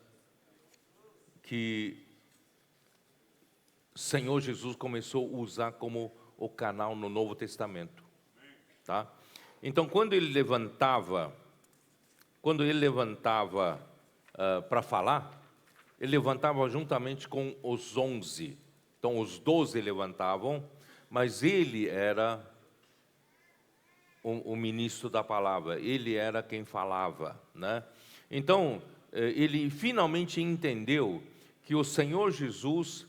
que o Senhor Jesus começou a usar como o canal no Novo Testamento, tá? Então, quando ele levantava para falar, ele levantava juntamente com os 11. Então, os 12 levantavam, mas ele era o ministro da palavra, ele era quem falava, né? Então, ele finalmente entendeu que o Senhor Jesus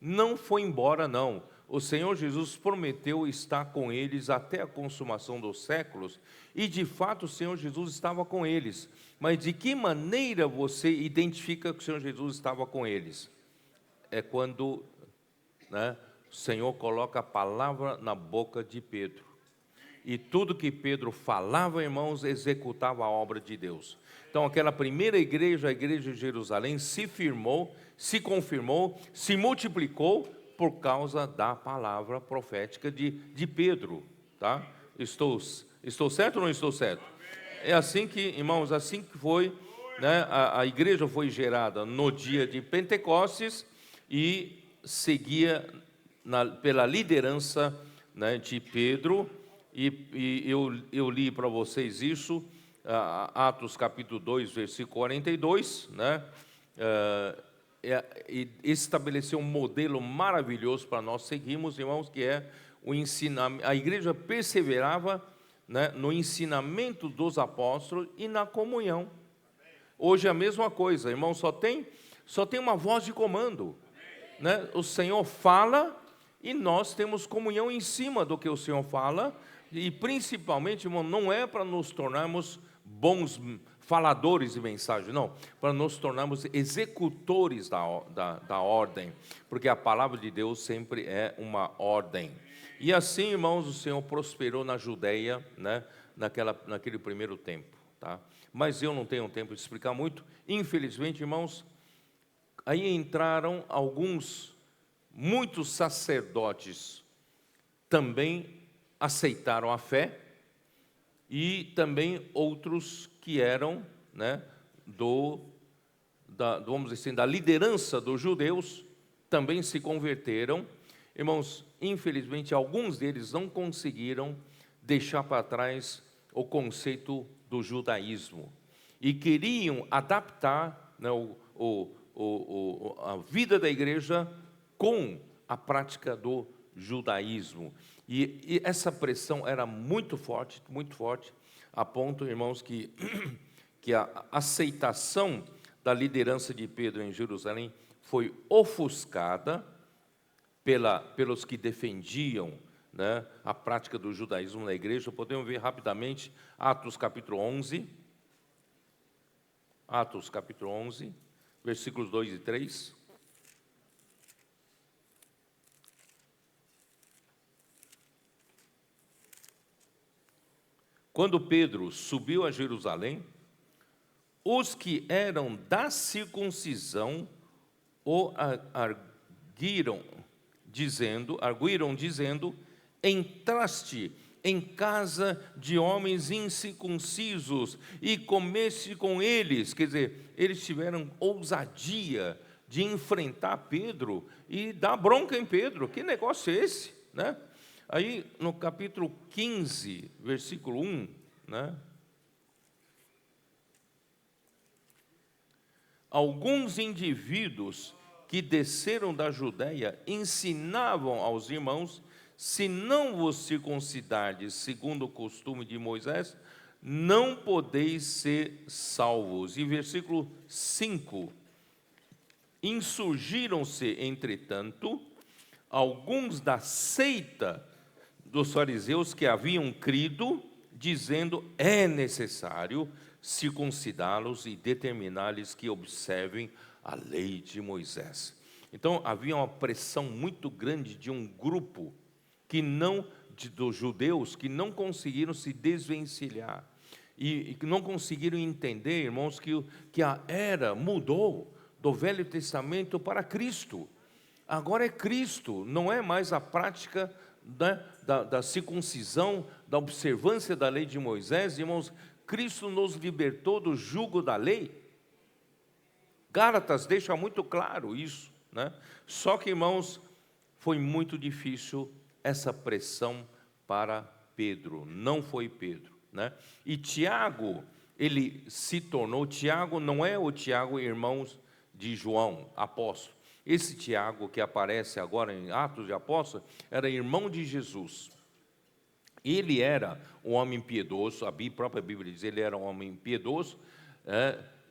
não foi embora, não. O Senhor Jesus prometeu estar com eles até a consumação dos séculos, e de fato o Senhor Jesus estava com eles. Mas de que maneira você identifica que o Senhor Jesus estava com eles? É quando, né, o Senhor coloca a palavra na boca de Pedro. E tudo que Pedro falava, irmãos, executava a obra de Deus. Então, aquela primeira igreja, a igreja de Jerusalém, se firmou, se confirmou, se multiplicou por causa da palavra profética de Pedro, tá? Estou certo ou não estou certo? É assim que, irmãos, assim que foi, né? A igreja foi gerada no dia de Pentecostes e seguia pela liderança, né, de Pedro. E eu li para vocês isso, Atos capítulo 2, versículo 42, né? E estabeleceu um modelo maravilhoso para nós seguirmos, irmãos, que é o ensinamento. A igreja perseverava, né, no ensinamento dos apóstolos e na comunhão. Hoje é a mesma coisa, irmão, só tem uma voz de comando, né? O Senhor fala e nós temos comunhão em cima do que o Senhor fala. E principalmente, irmão, não é para nos tornarmos bons faladores de mensagem, não, para nos tornarmos executores da ordem, porque a palavra de Deus sempre é uma ordem. E assim, irmãos, o Senhor prosperou na Judeia, né, naquele primeiro tempo, tá? Mas eu não tenho tempo de explicar muito, infelizmente, irmãos. Aí entraram muitos sacerdotes também aceitaram a fé, e também outros que eram, né, vamos dizer assim, da liderança dos judeus, também se converteram. Irmãos, infelizmente, alguns deles não conseguiram deixar para trás o conceito do judaísmo, e queriam adaptar, né, a vida da igreja com a prática do judaísmo. E essa pressão era muito forte, a ponto, irmãos, que a aceitação da liderança de Pedro em Jerusalém foi ofuscada pelos que defendiam, né, a prática do judaísmo na igreja. Podemos ver rapidamente Atos capítulo 11, versículos 2 e 3. Quando Pedro subiu a Jerusalém, os que eram da circuncisão o arguiram, dizendo: entraste em casa de homens incircuncisos e comeste com eles. Quer dizer, eles tiveram ousadia de enfrentar Pedro e dar bronca em Pedro. Que negócio é esse, né? Aí, no capítulo 15, versículo 1, né? Alguns indivíduos que desceram da Judéia ensinavam aos irmãos: se não vos circuncidardes segundo o costume de Moisés, não podeis ser salvos. E versículo 5: insurgiram-se, entretanto, alguns da seita dos fariseus que haviam crido, dizendo: é necessário circuncidá-los e determinar-lhes que observem a lei de Moisés. Então havia uma pressão muito grande de um grupo dos judeus que não conseguiram se desvencilhar e que não conseguiram entender, irmãos, que a era mudou do Velho Testamento para Cristo. Agora é Cristo, não é mais a prática da circuncisão, da observância da lei de Moisés. Irmãos, Cristo nos libertou do jugo da lei. Gálatas deixa muito claro isso, né? Só que, irmãos, foi muito difícil essa pressão para Pedro, não foi Pedro, né? E Tiago, ele se tornou, Tiago não é o Tiago, irmãos de João, apóstolo. Esse Tiago que aparece agora em Atos de Apóstolos, era irmão de Jesus. Ele era um homem piedoso, a própria Bíblia diz, ele era um homem piedoso,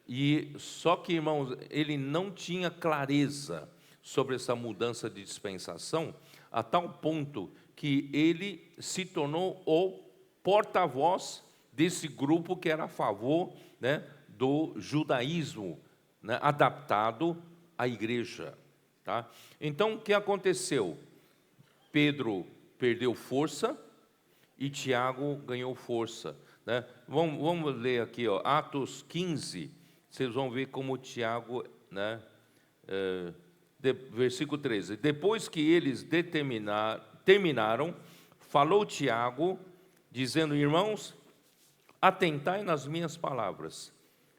e só que, irmãos, ele não tinha clareza sobre essa mudança de dispensação, a tal ponto que ele se tornou o porta-voz desse grupo que era a favor, né, do judaísmo, né, adaptado à igreja. Tá? Então, o que aconteceu? Pedro perdeu força e Tiago ganhou força, né? Vamos ler aqui, ó, Atos 15, vocês vão ver como Tiago, né, versículo 13. Depois que eles terminaram, falou Tiago, dizendo: irmãos, atentai nas minhas palavras.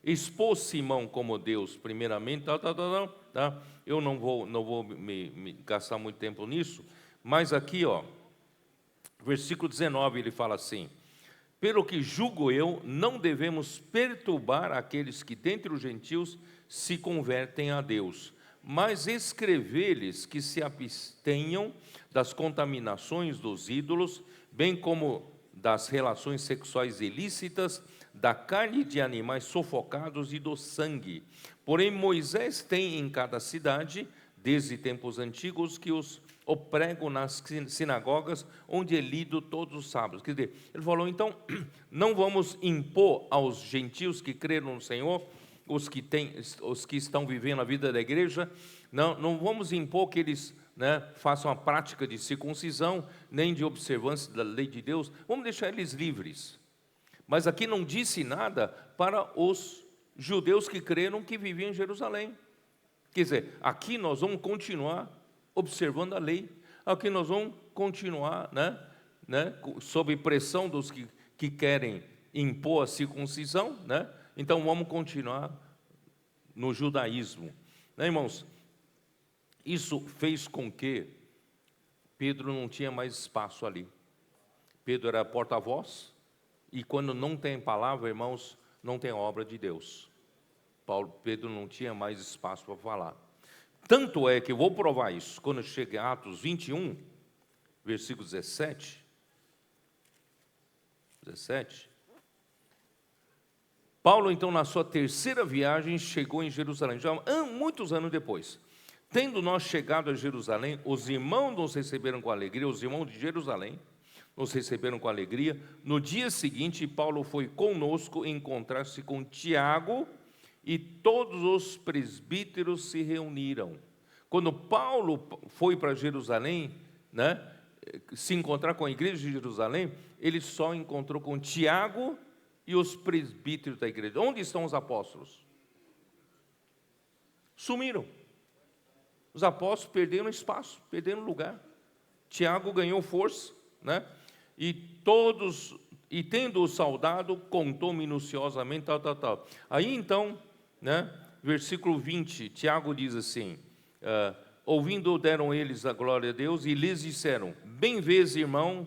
Expôs Simão como Deus, primeiramente, tá? Eu não vou me gastar muito tempo nisso, mas aqui, ó, versículo 19, ele fala assim: pelo que julgo eu, não devemos perturbar aqueles que dentre os gentios se convertem a Deus, mas escrever-lhes que se abstenham das contaminações dos ídolos, bem como das relações sexuais ilícitas, da carne de animais sufocados e do sangue. Porém, Moisés tem em cada cidade, desde tempos antigos, que o pregam nas sinagogas, onde é lido todos os sábados. Quer dizer, ele falou, então, não vamos impor aos gentios que creram no Senhor, os que estão vivendo a vida da igreja, não vamos impor que eles, né, façam a prática de circuncisão, nem de observância da lei de Deus, vamos deixar eles livres. Mas aqui não disse nada para os judeus que creram, que viviam em Jerusalém. Quer dizer, aqui nós vamos continuar observando a lei, aqui nós vamos continuar, né, sob pressão dos que querem impor a circuncisão, né? Então vamos continuar no judaísmo, né, irmãos? Isso fez com que Pedro não tinha mais espaço ali. Pedro era porta-voz, e quando não tem palavra, irmãos, não tem obra de Deus. Pedro não tinha mais espaço para falar. Tanto é que eu vou provar isso, quando chega em Atos 21, versículo 17, Paulo, então, na sua terceira viagem, chegou em Jerusalém, já muitos anos depois. Tendo nós chegado a Jerusalém, os irmãos nos receberam com alegria, os irmãos de Jerusalém nos receberam com alegria. No dia seguinte, Paulo foi conosco encontrar-se com Tiago, e todos os presbíteros se reuniram. Quando Paulo foi para Jerusalém, né, se encontrar com a igreja de Jerusalém, ele só encontrou com Tiago e os presbíteros da igreja. Onde estão os apóstolos? Sumiram. Os apóstolos perderam espaço, perderam lugar. Tiago ganhou força, né? E tendo o saudado, contou minuciosamente, tal. Aí então, né, versículo 20, Tiago diz assim, ouvindo, deram eles a glória a Deus, e lhes disseram: bem vês, irmão,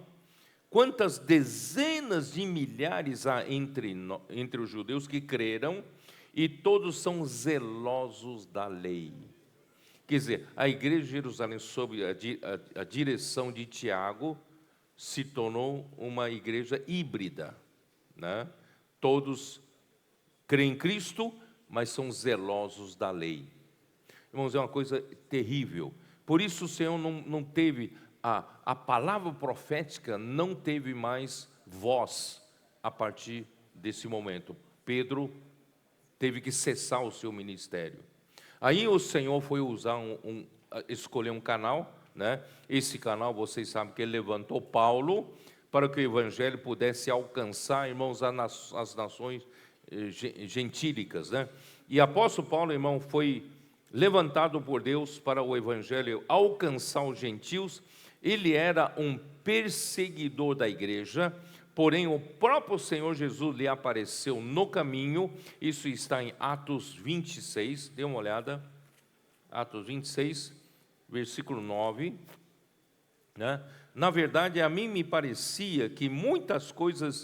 quantas dezenas de milhares há entre os judeus que creram, e todos são zelosos da lei. Quer dizer, a igreja de Jerusalém, sob a direção de Tiago, se tornou uma igreja híbrida, né? Todos creem em Cristo, mas são zelosos da lei. Irmãos, é uma coisa terrível. Por isso o Senhor não teve, a palavra profética não teve mais voz a partir desse momento. Pedro teve que cessar o seu ministério. Aí o Senhor foi usar escolher um canal, né? Esse canal, vocês sabem que ele levantou Paulo para que o evangelho pudesse alcançar, irmãos, as nações gentílicas, né? E apóstolo Paulo, irmão, foi levantado por Deus para o evangelho alcançar os gentios. Ele era um perseguidor da igreja, porém o próprio Senhor Jesus lhe apareceu no caminho. Isso está em Atos 26, dê uma olhada, Atos 26, versículo 9, né? Na verdade, a mim me parecia que muitas coisas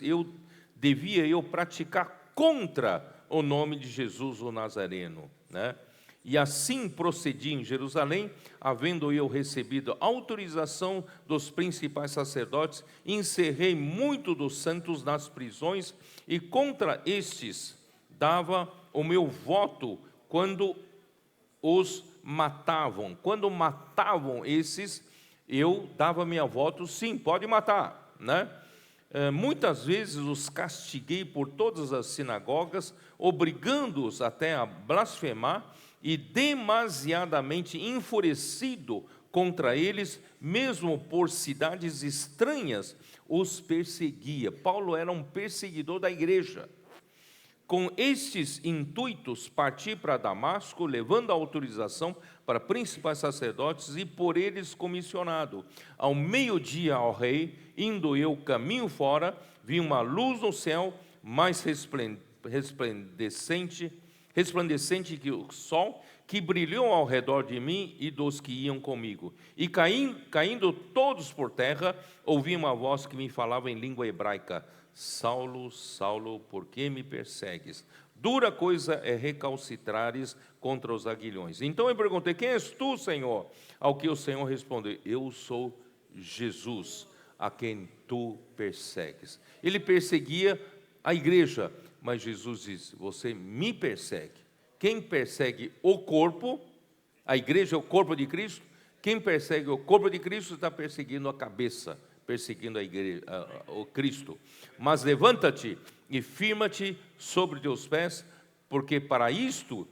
devia praticar contra o nome de Jesus o Nazareno, né? E assim procedi em Jerusalém, havendo eu recebido autorização dos principais sacerdotes, encerrei muito dos santos nas prisões, e contra estes dava o meu voto quando os matavam. Quando matavam esses, eu dava minha voto, sim, pode matar, né? Muitas vezes os castiguei por todas as sinagogas, obrigando-os até a blasfemar, e demasiadamente enfurecido contra eles, mesmo por cidades estranhas, os perseguia. Paulo era um perseguidor da igreja. Com estes intuitos, parti para Damasco, levando a autorização para principais sacerdotes e por eles comissionado. Ao meio-dia, ao rei, indo eu caminho fora, vi uma luz no céu, mais resplandecente que o sol, que brilhou ao redor de mim e dos que iam comigo. E caindo todos por terra, ouvi uma voz que me falava em língua hebraica: Saulo, Saulo, por que me persegues? Dura coisa é recalcitrares contra os aguilhões. Então eu perguntei: quem és tu, Senhor? Ao que o Senhor respondeu: eu sou Jesus, a quem tu persegues. Ele perseguia a igreja, mas Jesus disse: você me persegue. Quem persegue o corpo, a igreja é o corpo de Cristo, quem persegue o corpo de Cristo está perseguindo a cabeça, perseguindo a igreja, o Cristo. Mas levanta-te e firma-te sobre teus pés, porque para isto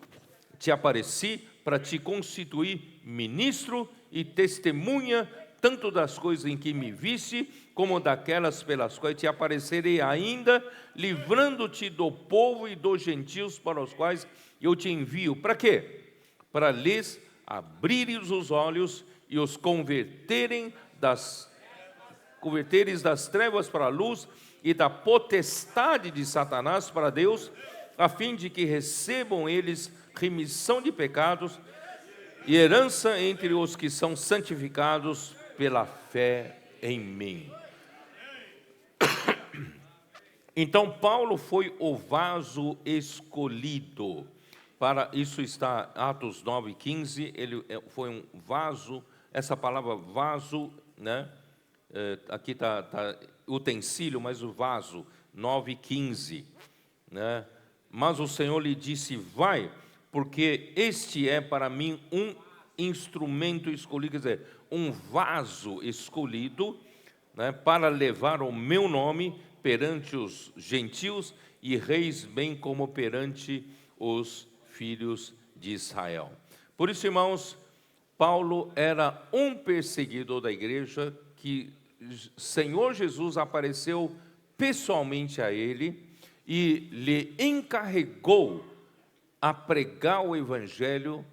te apareci, para te constituir ministro e testemunha, tanto das coisas em que me viste, como daquelas pelas quais te aparecerei ainda, livrando-te do povo e dos gentios para os quais eu te envio. Para quê? Para lhes abrires os olhos e os converteres das trevas para a luz e da potestade de Satanás para Deus, a fim de que recebam eles remissão de pecados e herança entre os que são santificados pela fé em mim. Então Paulo foi o vaso escolhido. Para isso está Atos 9:15, ele foi um vaso. Essa palavra vaso, né? Aqui está utensílio, mas o vaso, 9:15, né? Mas o Senhor lhe disse: vai, porque este é para mim um instrumento escolhido, quer dizer, um vaso escolhido, né, para levar o meu nome perante os gentios e reis, bem como perante os filhos de Israel. Por isso, irmãos, Paulo era um perseguidor da igreja, que Senhor Jesus apareceu pessoalmente a ele e lhe encarregou a pregar o evangelho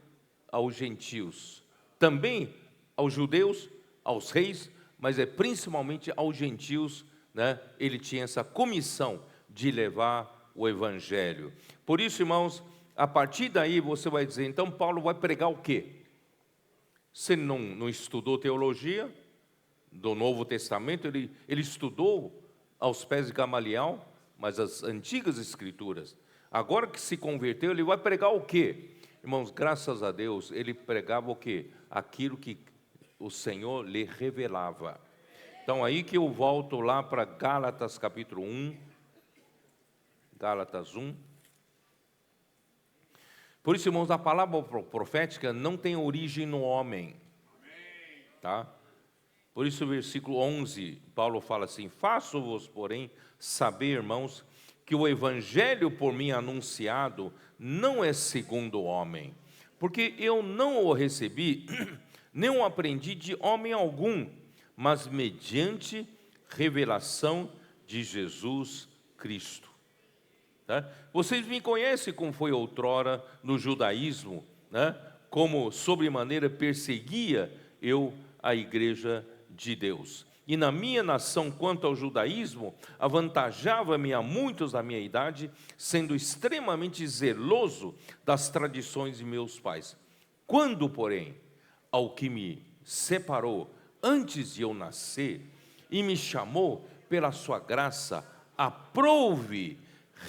aos gentios, também aos judeus, aos reis, mas principalmente aos gentios, né? Ele tinha essa comissão de levar o evangelho. Por isso, irmãos, a partir daí você vai dizer: então Paulo vai pregar o quê? Se ele não estudou teologia do Novo Testamento, ele estudou aos pés de Gamaliel, mas as antigas escrituras. Agora que se converteu, ele vai pregar o quê? Irmãos, graças a Deus, ele pregava o quê? Aquilo que o Senhor lhe revelava. Então aí que eu volto lá para Gálatas capítulo 1, Gálatas 1. Por isso, irmãos, a palavra profética não tem origem no homem, tá? Por isso, o versículo 11, Paulo fala assim: faço-vos, porém, saber, irmãos, que o evangelho por mim anunciado não é segundo o homem, porque eu não o recebi nem o aprendi de homem algum, mas mediante revelação de Jesus Cristo. Tá? Vocês me conhecem como foi outrora no judaísmo, né? Como sobremaneira perseguia eu a igreja de Deus. E na minha nação, quanto ao judaísmo, avantajava-me a muitos da minha idade, sendo extremamente zeloso das tradições de meus pais. Quando, porém, ao que me separou antes de eu nascer, e me chamou pela sua graça, aprouve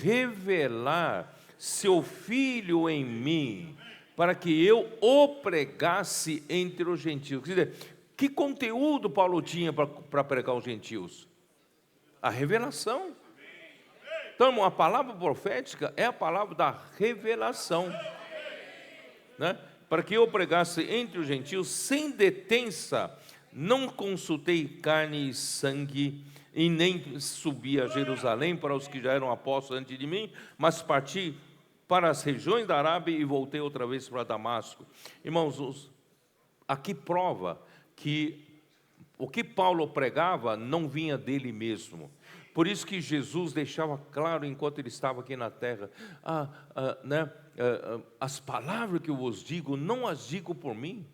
revelar seu Filho em mim, para que eu o pregasse entre os gentios. Quer dizer, que conteúdo Paulo tinha para pregar aos gentios? A revelação. Então, a palavra profética é a palavra da revelação, né? Para que eu pregasse entre os gentios sem detença, não consultei carne e sangue, e nem subi a Jerusalém para os que já eram apóstolos antes de mim, mas parti para as regiões da Arábia e voltei outra vez para Damasco. Irmãos, aqui prova que o que Paulo pregava não vinha dele mesmo. Por isso que Jesus deixava claro, enquanto ele estava aqui na terra, as palavras que eu vos digo, não as digo por mim,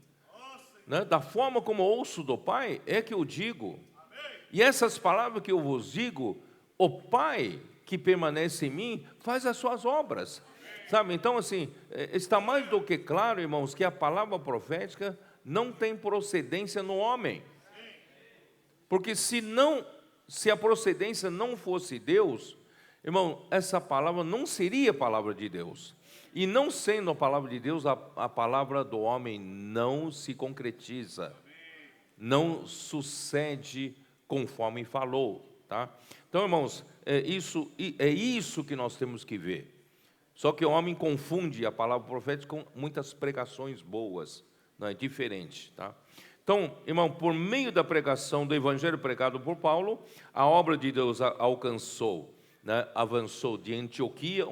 né? Da forma como ouço do Pai, é que eu digo. E essas palavras que eu vos digo, o Pai que permanece em mim, faz as suas obras. Sabe? Então, assim, está mais do que claro, irmãos, que a palavra profética não tem procedência no homem. Porque se a procedência não fosse Deus, irmão, essa palavra não seria a palavra de Deus. E não sendo a palavra de Deus, a palavra do homem não se concretiza, não sucede conforme falou, tá? Então, irmãos, é isso que nós temos que ver. Só que o homem confunde a palavra profética com muitas pregações boas, não é diferente, tá? Então, irmão, por meio da pregação do evangelho pregado por Paulo, a obra de Deus alcançou, né, avançou de Antioquia,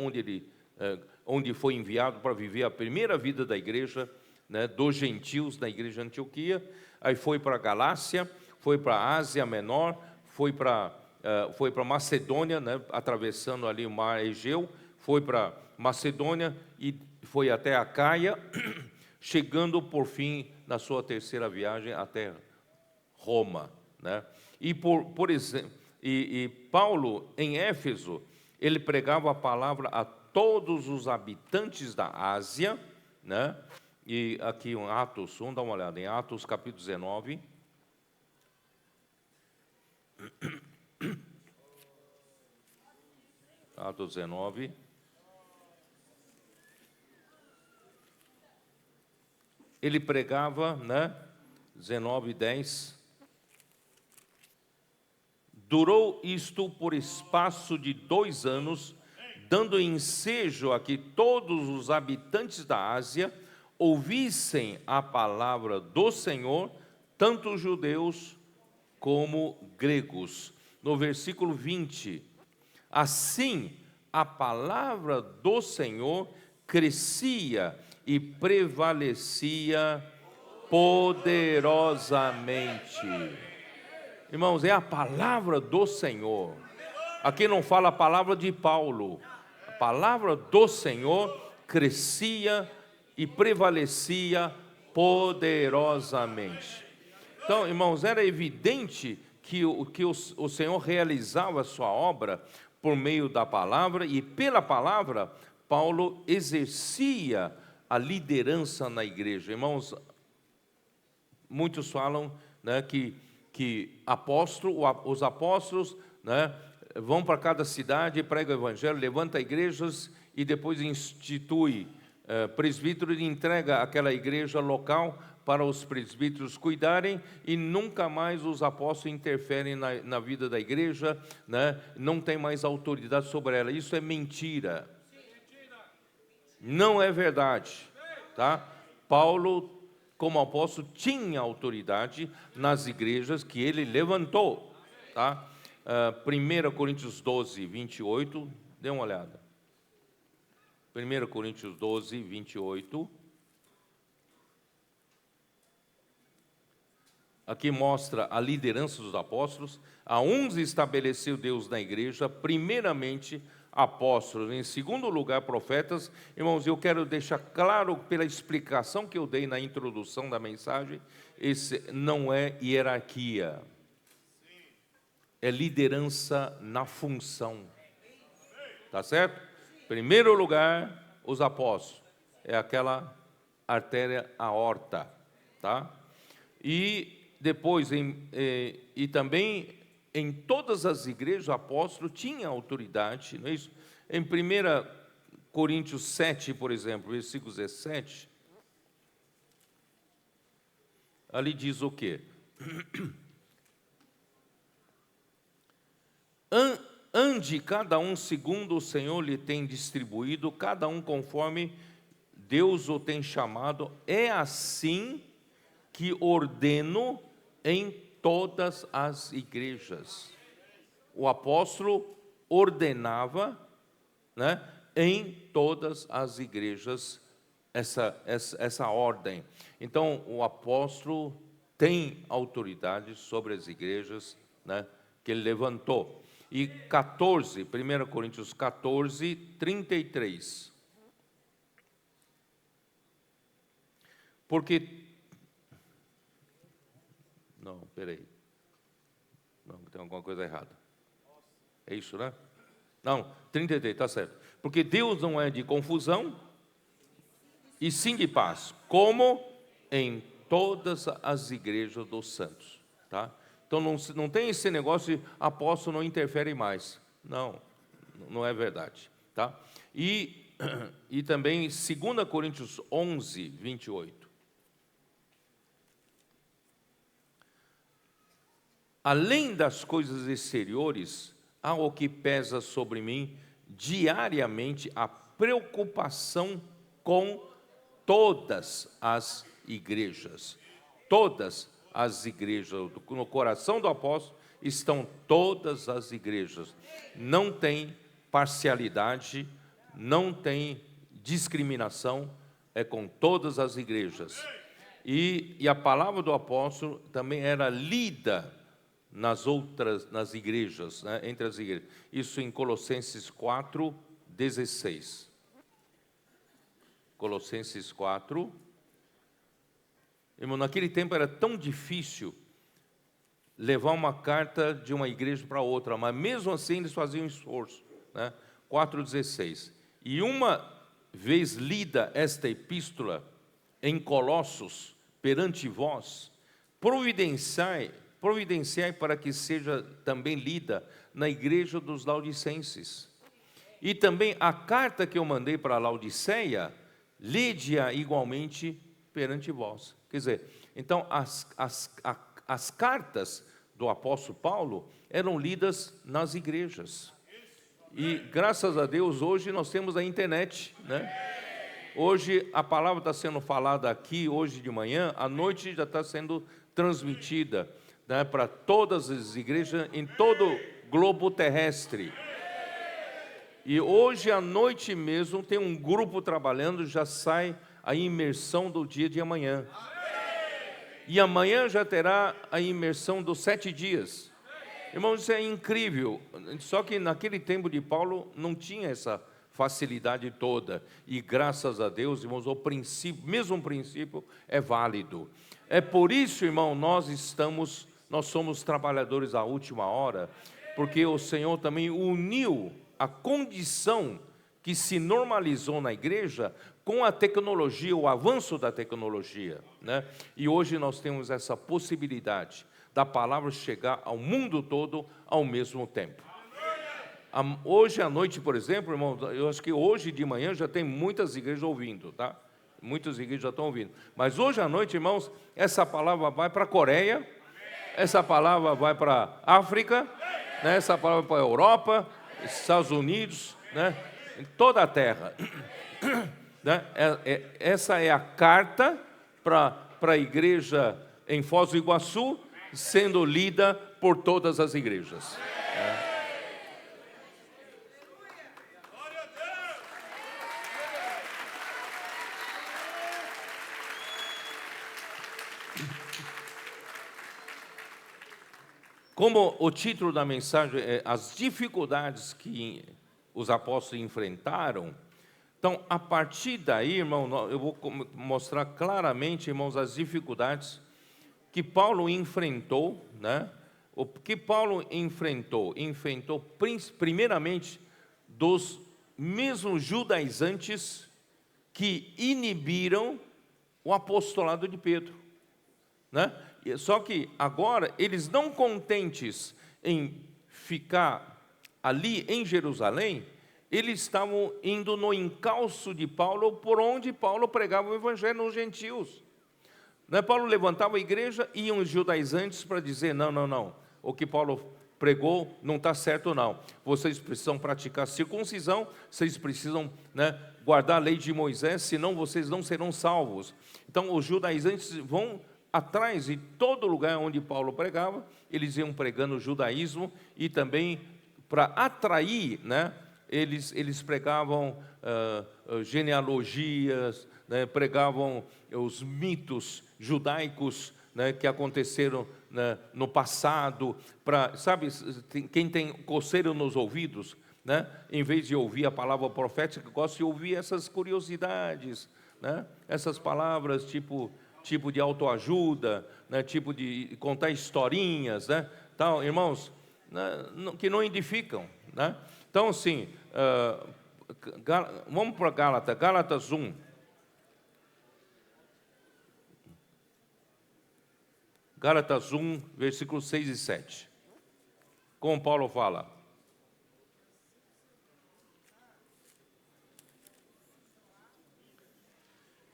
onde foi enviado para viver a primeira vida da igreja, né, dos gentios da igreja de Antioquia. Aí foi para a Galácia, foi para a Ásia Menor, foi para Macedônia, né, atravessando ali o mar Egeu, foi para Macedônia e foi até a Caia, chegando por fim na sua terceira viagem até Roma, né? E por exemplo, Paulo em Éfeso, ele pregava a palavra a todos os habitantes da Ásia, né? E aqui em Atos, vamos dar uma olhada em Atos capítulo 19. Atos 19. Ele pregava, né? 19:10. Durou isto por espaço de 2 anos, dando ensejo a que todos os habitantes da Ásia ouvissem a palavra do Senhor, tanto judeus como gregos. No versículo 20, assim a palavra do Senhor crescia e prevalecia poderosamente. Irmãos, é a palavra do Senhor. Aqui não fala a palavra de Paulo. A palavra do Senhor crescia e prevalecia poderosamente. Então, irmãos, era evidente que o Senhor realizava a sua obra por meio da palavra, e pela palavra, Paulo exercia a liderança na igreja. Irmãos, muitos falam, né, que os apóstolos, né, vão para cada cidade, pregam o evangelho, levanta igrejas e depois institui presbítero e entrega aquela igreja local para os presbíteros cuidarem, e nunca mais os apóstolos interferem na vida da igreja, né? Não tem mais autoridade sobre ela. Isso é mentira. Não é verdade, tá? Paulo, como apóstolo, tinha autoridade nas igrejas que ele levantou, tá? 1 Coríntios 12, 28, dê uma olhada. 1 Coríntios 12, 28. aqui mostra a liderança dos apóstolos. A uns estabeleceu Deus na igreja, primeiramente apóstolos, em segundo lugar profetas. Irmãos, eu quero deixar claro pela explicação que eu dei na introdução da mensagem, esse não é hierarquia, é liderança na função, tá certo? Primeiro lugar, os apóstolos, é aquela artéria aorta, tá? E depois, e também em todas as igrejas, o apóstolo tinha autoridade, não é isso? Em 1 Coríntios 7, por exemplo, versículo 17, ali diz o quê? Ande cada um segundo o Senhor lhe tem distribuído, cada um conforme Deus o tem chamado, é assim que ordeno em todas as igrejas. O apóstolo ordenava, né, em todas as igrejas essa ordem. Então, o apóstolo tem autoridade sobre as igrejas, né, que ele levantou. E 14, 1 Coríntios 14, 33. Porque... Não, peraí. Não, tem alguma coisa errada. É isso, né? Não, 33, está certo. Porque Deus não é de confusão, e sim de paz, como em todas as igrejas dos santos, tá? Então não tem esse negócio de apóstolo não interfere mais. Não, não é verdade, tá? E também 2 Coríntios 11, 28. Além das coisas exteriores, há o que pesa sobre mim diariamente a preocupação com todas as igrejas. Todas as igrejas, no coração do apóstolo estão todas as igrejas. Não tem parcialidade, não tem discriminação, é com todas as igrejas. E a palavra do apóstolo também era lida nas igrejas, né, entre as igrejas. Isso em Colossenses 4, 16. Colossenses 4. Irmão, naquele tempo era tão difícil levar uma carta de uma igreja para outra, mas mesmo assim eles faziam esforço, né? 4,16. E uma vez lida esta epístola em Colossos perante vós, providenciai para que seja também lida na igreja dos Laodicenses. E também a carta que eu mandei para a Laodiceia, lede-a igualmente perante vós. Quer dizer, então as cartas do apóstolo Paulo eram lidas nas igrejas. E graças a Deus hoje nós temos a internet, né? Hoje a palavra está sendo falada aqui, hoje de manhã, à noite já está sendo transmitida, né, para todas as igrejas em todo o globo terrestre. E hoje à noite mesmo tem um grupo trabalhando, já sai a imersão do dia de amanhã. E amanhã já terá a imersão dos 7 dias. Irmãos, isso é incrível. Só que naquele tempo de Paulo não tinha essa facilidade toda. E graças a Deus, irmãos, o princípio, mesmo o princípio é válido. É por isso, irmão, nós somos trabalhadores à última hora, porque o Senhor também uniu a condição que se normalizou na igreja com a tecnologia, o avanço da tecnologia, né? E hoje nós temos essa possibilidade da palavra chegar ao mundo todo ao mesmo tempo. Hoje à noite, por exemplo, irmão, eu acho que hoje de manhã já tem muitas igrejas ouvindo, tá? Muitas igrejas já estão ouvindo. Mas hoje à noite, irmãos, essa palavra vai para a Coreia, essa palavra vai para a África, né? Essa palavra vai para a Europa, Estados Unidos, né? Em toda a terra. Né? Essa é a carta para a igreja em Foz do Iguaçu, sendo lida por todas as igrejas. Como o título da mensagem é as dificuldades que os apóstolos enfrentaram, então, a partir daí, irmão, eu vou mostrar claramente, irmãos, as dificuldades que Paulo enfrentou, né? O que Paulo enfrentou? Enfrentou primeiramente dos mesmos judaizantes que inibiram o apostolado de Pedro, né? Só que agora, eles não contentes em ficar ali em Jerusalém, eles estavam indo no encalço de Paulo, por onde Paulo pregava o evangelho nos gentios. Né? Paulo levantava a igreja e iam os judaizantes para dizer, não, o que Paulo pregou não está certo não. Vocês precisam praticar circuncisão, vocês precisam, né, guardar a lei de Moisés, senão vocês não serão salvos. Então os judaizantes vão atrás de todo lugar onde Paulo pregava, eles iam pregando o judaísmo e também para atrair, né, eles pregavam genealogias, né, pregavam os mitos judaicos, né, que aconteceram, né, no passado, sabe, quem tem coceira nos ouvidos, né, em vez de ouvir a palavra profética, gosta de ouvir essas curiosidades, né, essas palavras tipo de autoajuda, né, tipo de contar historinhas, né, tal, irmãos, né, que não edificam, né? Então, assim, vamos para Gálatas 1. Gálatas 1, versículos 6 e 7. Como Paulo fala.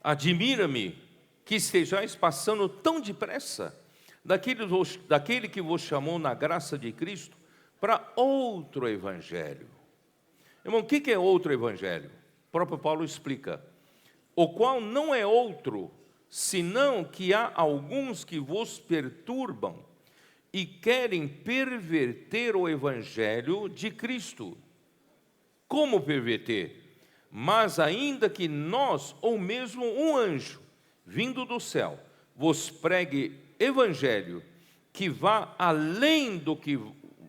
Admira-me que estejais passando tão depressa daquele que vos chamou na graça de Cristo para outro evangelho. Irmão, o que é outro evangelho? O próprio Paulo explica. O qual não é outro, senão que há alguns que vos perturbam e querem perverter o evangelho de Cristo. Como perverter? Mas ainda que nós, ou mesmo um anjo, vindo do céu, vos pregue evangelho que vá além do que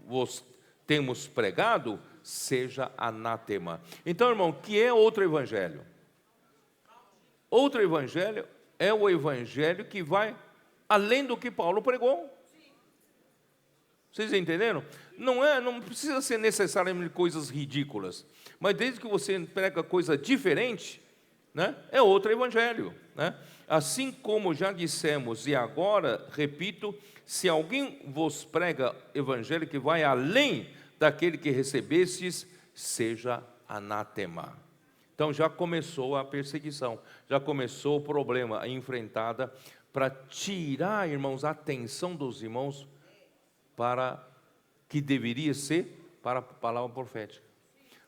vos temos pregado, seja anátema. Então, irmão, que é outro evangelho? Outro evangelho é o evangelho que vai além do que Paulo pregou. Vocês entenderam? Não precisa ser necessariamente coisas ridículas, mas desde que você prega coisa diferente, né, é outro evangelho, né? Assim como já dissemos, e agora repito, se alguém vos prega evangelho que vai além daquele que recebestes, seja anátema. Então já começou a perseguição, já começou o problema, a enfrentada, para tirar, irmãos, a atenção dos irmãos para que deveria ser para a palavra profética.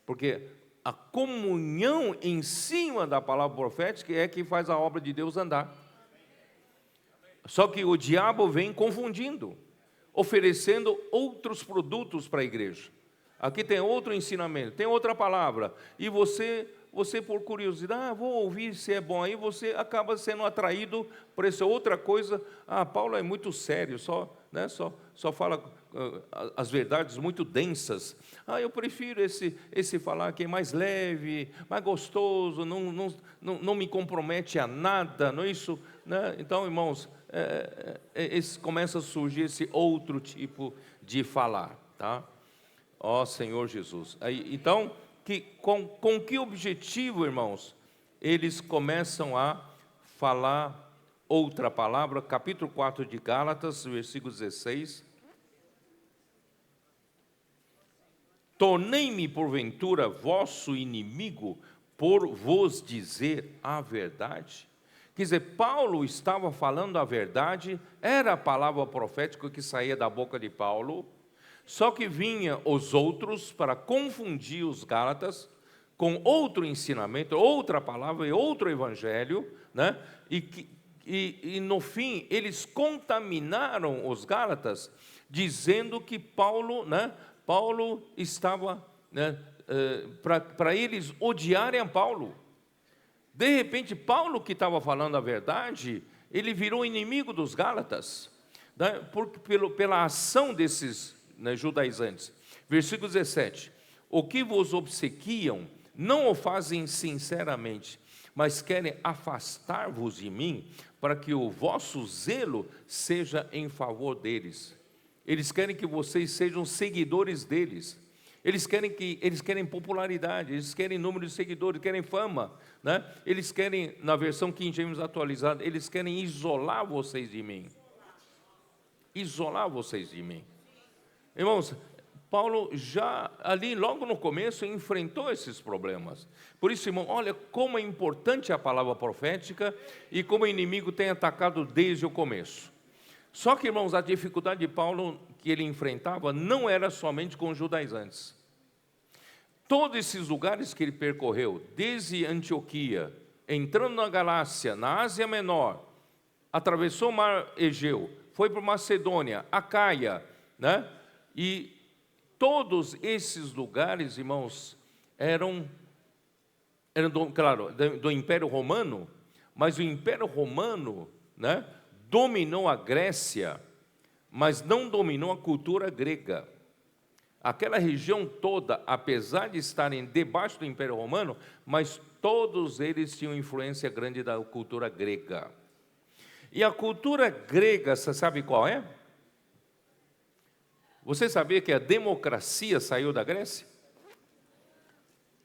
Porque a comunhão em cima da palavra profética é que faz a obra de Deus andar. Só que o diabo vem confundindo, oferecendo outros produtos para a igreja. Aqui tem outro ensinamento, tem outra palavra, e você por curiosidade, vou ouvir se é bom, aí você acaba sendo atraído por essa outra coisa. Paulo é muito sério, só fala as verdades muito densas. Eu prefiro esse falar que é mais leve, mais gostoso, não me compromete a nada, não é isso? Né? Então, irmãos, começa a surgir esse outro tipo de falar, tá? Ó Senhor Jesus. Então, com que objetivo, irmãos, eles começam a falar outra palavra? Capítulo 4 de Gálatas, versículo 16. Tornei-me porventura vosso inimigo por vos dizer a verdade? Quer dizer, Paulo estava falando a verdade, era a palavra profética que saía da boca de Paulo, só que vinha os outros para confundir os Gálatas com outro ensinamento, outra palavra e outro evangelho, né? E no fim eles contaminaram os Gálatas, dizendo que Paulo estava, né, para eles odiarem a Paulo. De repente, Paulo, que estava falando a verdade, ele virou inimigo dos Gálatas. né, pela ação desses, né, judaizantes. Versículo 17: o que vos obsequiam, não o fazem sinceramente, mas querem afastar-vos de mim, para que o vosso zelo seja em favor deles. Eles querem que vocês sejam seguidores deles. Eles querem popularidade, eles querem número de seguidores, querem fama, né? Eles querem, na versão King James atualizada, eles querem isolar vocês de mim. Isolar vocês de mim. Irmãos, Paulo já ali logo no começo enfrentou esses problemas. Por isso, irmão, olha como é importante a palavra profética e como o inimigo tem atacado desde o começo. Só que, irmãos, a dificuldade de Paulo que ele enfrentava não era somente com os judaizantes. Todos esses lugares que ele percorreu, desde Antioquia, entrando na Galácia, na Ásia Menor, atravessou o mar Egeu, foi para Macedônia, Acaia, né? E todos esses lugares, irmãos, eram claro, do Império Romano, mas o Império Romano, né, dominou a Grécia, mas não dominou a cultura grega. Aquela região toda, apesar de estarem debaixo do Império Romano, mas todos eles tinham influência grande da cultura grega. E a cultura grega, você sabe qual é? Você sabia que a democracia saiu da Grécia?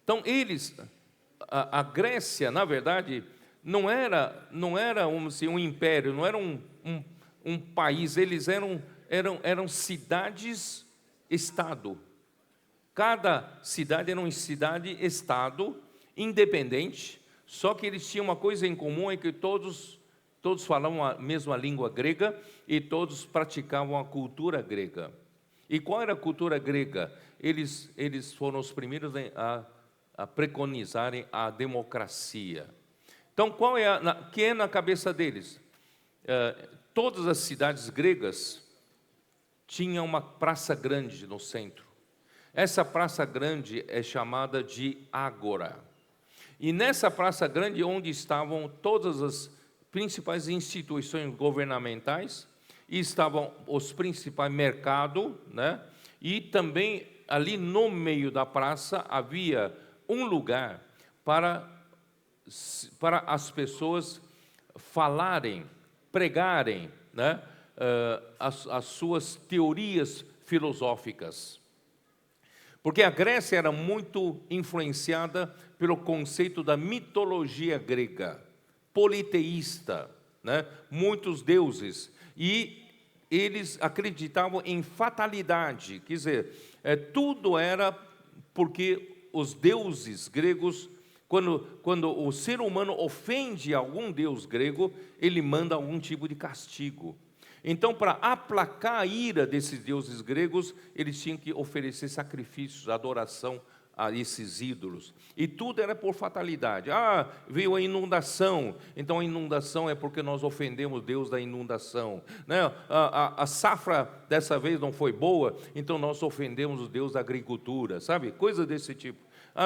Então, a Grécia, na verdade, não era um império, não era um país, eles eram cidades-estado. Cada cidade era uma cidade-estado independente, só que eles tinham uma coisa em comum, é que todos falavam a mesma língua grega e todos praticavam a cultura grega. E qual era a cultura grega? Eles foram os primeiros a preconizarem a democracia. Então, que é na cabeça deles? Todas as cidades gregas tinham uma praça grande no centro. Essa praça grande é chamada de Ágora. E nessa praça grande, onde estavam todas as principais instituições governamentais, e estavam os principais mercados, né? E também ali no meio da praça havia um lugar para as pessoas falarem, pregarem, né, as suas teorias filosóficas. Porque a Grécia era muito influenciada pelo conceito da mitologia grega, politeísta, né, muitos deuses, e eles acreditavam em fatalidade, quer dizer, tudo era porque os deuses gregos, quando o ser humano ofende algum deus grego, ele manda algum tipo de castigo. Então, para aplacar a ira desses deuses gregos, eles tinham que oferecer sacrifícios, adoração a esses ídolos. E tudo era por fatalidade. Veio a inundação, então a inundação é porque nós ofendemos Deus da inundação, né? A safra dessa vez não foi boa, então nós ofendemos o Deus da agricultura, sabe? Coisa desse tipo.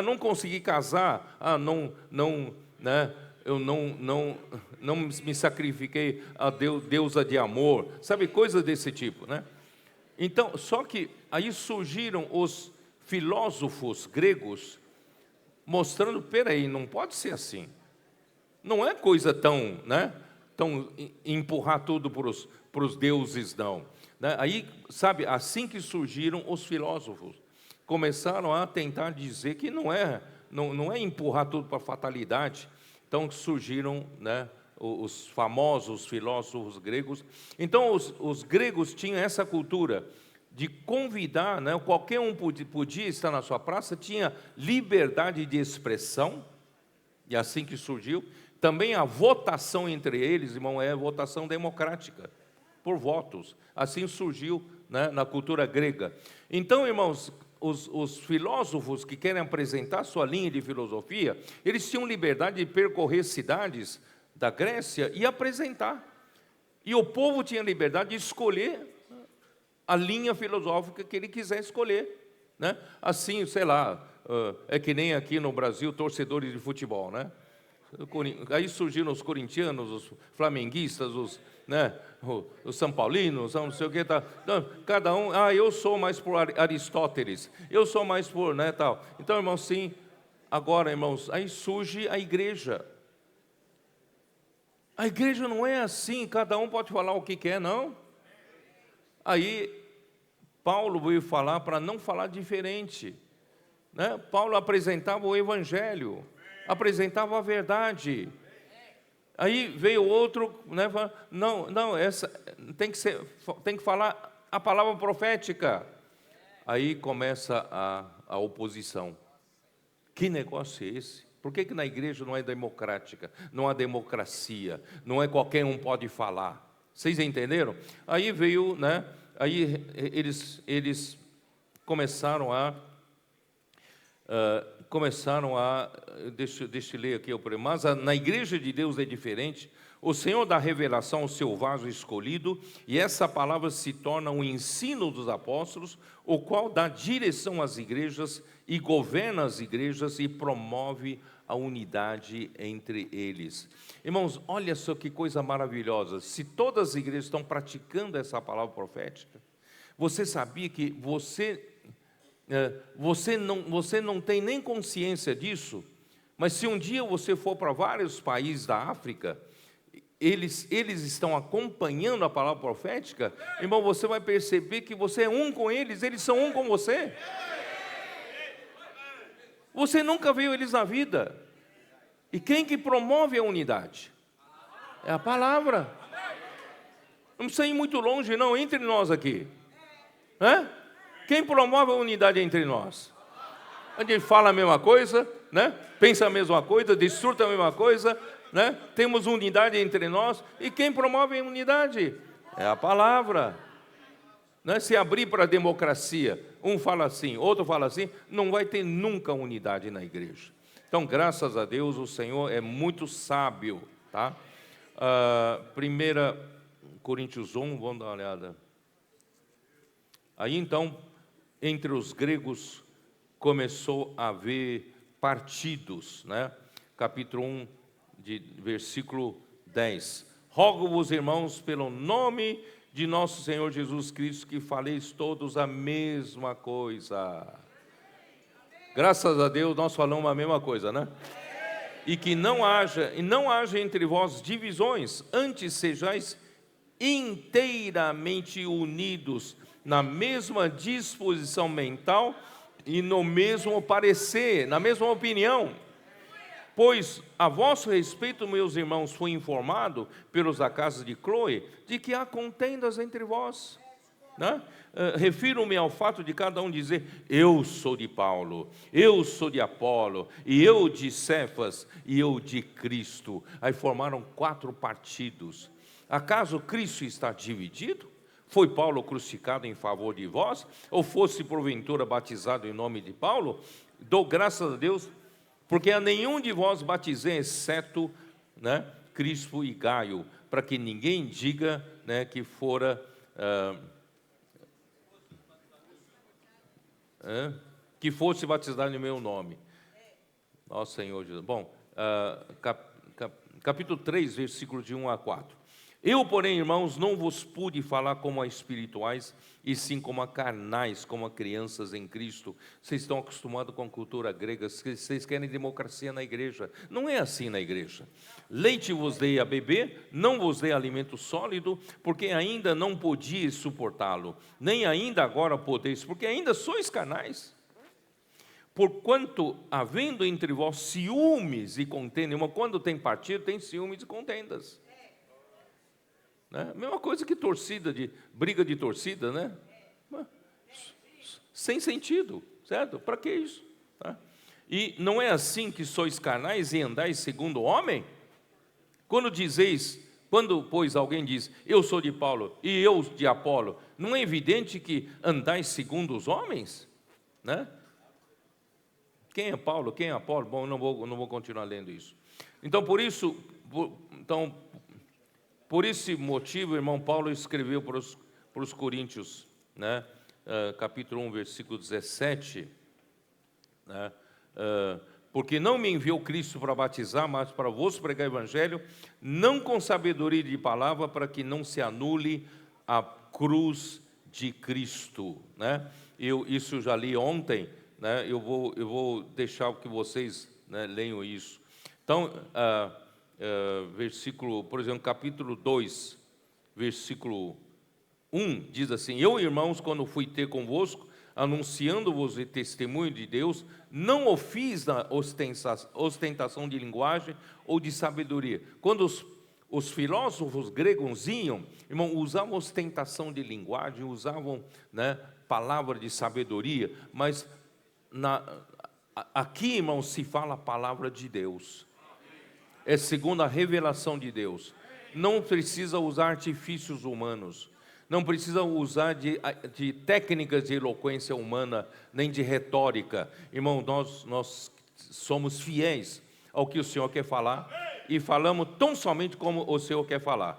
Não consegui casar, né? Eu não me sacrifiquei a deusa de amor, sabe? Coisa desse tipo, né? Então, só que aí surgiram os filósofos gregos mostrando, peraí, não pode ser assim. Não é coisa tão, né? Tão empurrar tudo para os deuses, não. Né? Aí, sabe, assim que surgiram os filósofos, começaram a tentar dizer que não é empurrar tudo para a fatalidade. Então surgiram, né, os famosos filósofos gregos. Então os gregos tinham essa cultura de convidar, né, qualquer um podia estar na sua praça, tinha liberdade de expressão, e assim que surgiu. Também a votação entre eles, irmão, é votação democrática, por votos. Assim surgiu, né, na cultura grega. Então, irmãos, os filósofos que querem apresentar sua linha de filosofia, eles tinham liberdade de percorrer cidades da Grécia e apresentar. E o povo tinha liberdade de escolher a linha filosófica que ele quiser escolher, né? Assim, sei lá, é que nem aqui no Brasil, torcedores de futebol, né? Aí surgiram os corintianos, os flamenguistas, os são paulinos, não sei o que, tá. Então, cada um, eu sou mais por Aristóteles, eu sou mais por, tal. Então, irmãos, sim, agora, irmãos, aí surge a igreja. A igreja não é assim, cada um pode falar o que quer, não. Aí, Paulo veio falar para não falar diferente. Paulo apresentava o evangelho, apresentava a verdade. Aí veio outro, essa tem que falar a palavra profética. Aí começa a oposição. Que negócio é esse? Por que na igreja não é democrática, não há democracia, não é qualquer um pode falar? Vocês entenderam? Aí veio, aí eles começaram a deixa eu ler aqui, mas na igreja de Deus é diferente. O Senhor dá revelação ao seu vaso escolhido, e essa palavra se torna um ensino dos apóstolos, o qual dá direção às igrejas e governa as igrejas e promove a unidade entre eles. Irmãos, olha só que coisa maravilhosa. Se todas as igrejas estão praticando essa palavra profética, você sabia que você não tem nem consciência disso, mas se um dia você for para vários países da África, eles estão acompanhando a palavra profética, irmão, você vai perceber que você é um com eles, eles são um com você. Você nunca viu eles na vida. E quem que promove a unidade? É a palavra. Não precisa ir muito longe, não, entre nós aqui. Quem promove a unidade entre nós? A gente fala a mesma coisa, pensa a mesma coisa, desfruta a mesma coisa, temos unidade entre nós. E quem promove a unidade? É a palavra. Se abrir para a democracia, um fala assim, outro fala assim, não vai ter nunca unidade na igreja. Então, graças a Deus, o Senhor é muito sábio, tá? 1 Coríntios 1, vamos dar uma olhada. Aí, então, entre os gregos começou a haver partidos, Capítulo 1, versículo 10. Rogo-vos, irmãos, pelo nome de nosso Senhor Jesus Cristo, que faleis todos a mesma coisa. Graças a Deus, nós falamos a mesma coisa, E que não haja entre vós divisões, antes sejais inteiramente unidos na mesma disposição mental e no mesmo parecer, na mesma opinião. Pois a vosso respeito, meus irmãos, fui informado pelos da casa de Cloe de que há contendas entre vós. Refiro-me ao fato de cada um dizer: eu sou de Paulo, eu sou de Apolo, e eu de Cefas, e eu de Cristo. Aí formaram 4 partidos. Acaso Cristo está dividido? Foi Paulo crucificado em favor de vós? Ou fosse porventura batizado em nome de Paulo? Dou graças a Deus, porque a nenhum de vós batizei, exceto Crispo e Gaio, para que ninguém diga que fora que fosse batizado em meu nome. Ó Senhor Jesus. Bom, capítulo 3, versículo de 1 a 4. Eu, porém, irmãos, não vos pude falar como a espirituais, e sim como a carnais, como a crianças em Cristo. Vocês estão acostumados com a cultura grega, vocês querem democracia na igreja. Não é assim na igreja. Leite vos dei a beber, não vos dei alimento sólido, porque ainda não podíeis suportá-lo, nem ainda agora podeis, porque ainda sois carnais. Porquanto, havendo entre vós ciúmes e contendas, quando tem partido, tem ciúmes e contendas. Mesma coisa que briga de torcida, sem sentido, certo? Para que isso? E não é assim que sois carnais e andais segundo o homem? Quando, pois, alguém diz, eu sou de Paulo e eu de Apolo, não é evidente que andais segundo os homens? Quem é Paulo, quem é Apolo? Bom, não vou continuar lendo isso. Então, por esse motivo, irmão Paulo escreveu para os Coríntios, capítulo 1, versículo 17, Porque não me enviou Cristo para batizar, mas para vos pregar o evangelho, não com sabedoria de palavra, para que não se anule a cruz de Cristo, né? Isso eu já li ontem, né? Eu vou deixar que vocês, né, leiam isso. Então, versículo, por exemplo, capítulo 2, versículo 1, diz assim: Eu, irmãos, quando fui ter convosco, anunciando-vos o testemunho de Deus, não o fiz na ostentação de linguagem ou de sabedoria. Quando os filósofos gregos iam, irmão, usavam ostentação de linguagem, usavam, né, palavra de sabedoria, mas aqui, irmão, se fala a palavra de Deus. É segundo a revelação de Deus. Não precisa usar artifícios humanos. Não precisa usar de técnicas de eloquência humana, nem de retórica. Irmão, nós somos fiéis ao que o Senhor quer falar e falamos tão somente como o Senhor quer falar.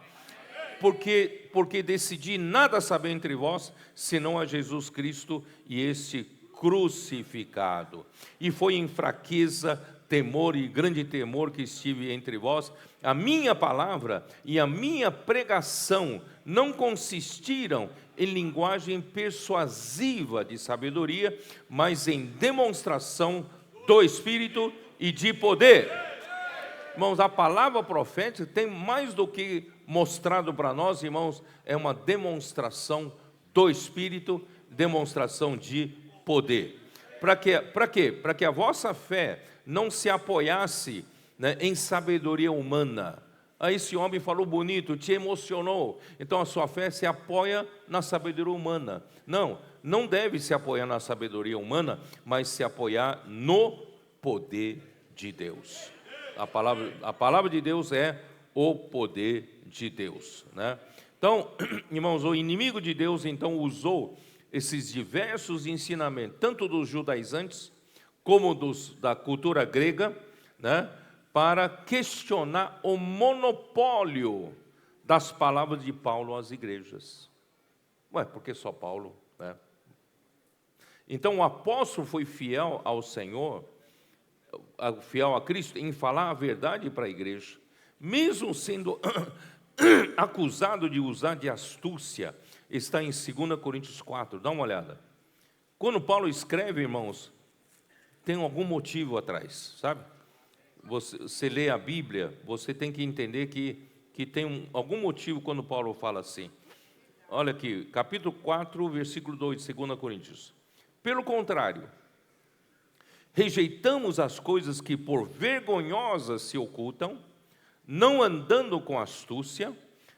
Porque decidi nada saber entre vós, senão a Jesus Cristo e este crucificado. E foi em fraqueza, temor e grande temor que estive entre vós. A minha palavra e a minha pregação não consistiram em linguagem persuasiva de sabedoria, mas em demonstração do Espírito e de poder. Irmãos, a palavra profética tem mais do que mostrado para nós, irmãos, é uma demonstração do Espírito, demonstração de poder. Para quê? Para que a vossa fé não se apoiasse, né, em sabedoria humana. Esse homem falou bonito, te emocionou, então a sua fé se apoia na sabedoria humana. Não deve se apoiar na sabedoria humana, mas se apoiar no poder de Deus. A palavra de Deus é o poder de Deus, né? Então, irmãos, o inimigo de Deus então usou esses diversos ensinamentos, tanto dos judaizantes como da cultura grega, né, para questionar o monopólio das palavras de Paulo às igrejas. Por que só Paulo, né? Então o apóstolo foi fiel ao Senhor, fiel a Cristo, em falar a verdade para a igreja, mesmo sendo acusado de usar de astúcia. Está em 2 Coríntios 4, dá uma olhada. Quando Paulo escreve, irmãos, tem algum motivo atrás, sabe? Você lê a Bíblia, você tem que entender que tem algum motivo quando Paulo fala assim. Olha aqui, capítulo 4, versículo 2 de 2 Coríntios. Pelo contrário, rejeitamos as coisas que por vergonhosas se ocultam, não andando com astúcia,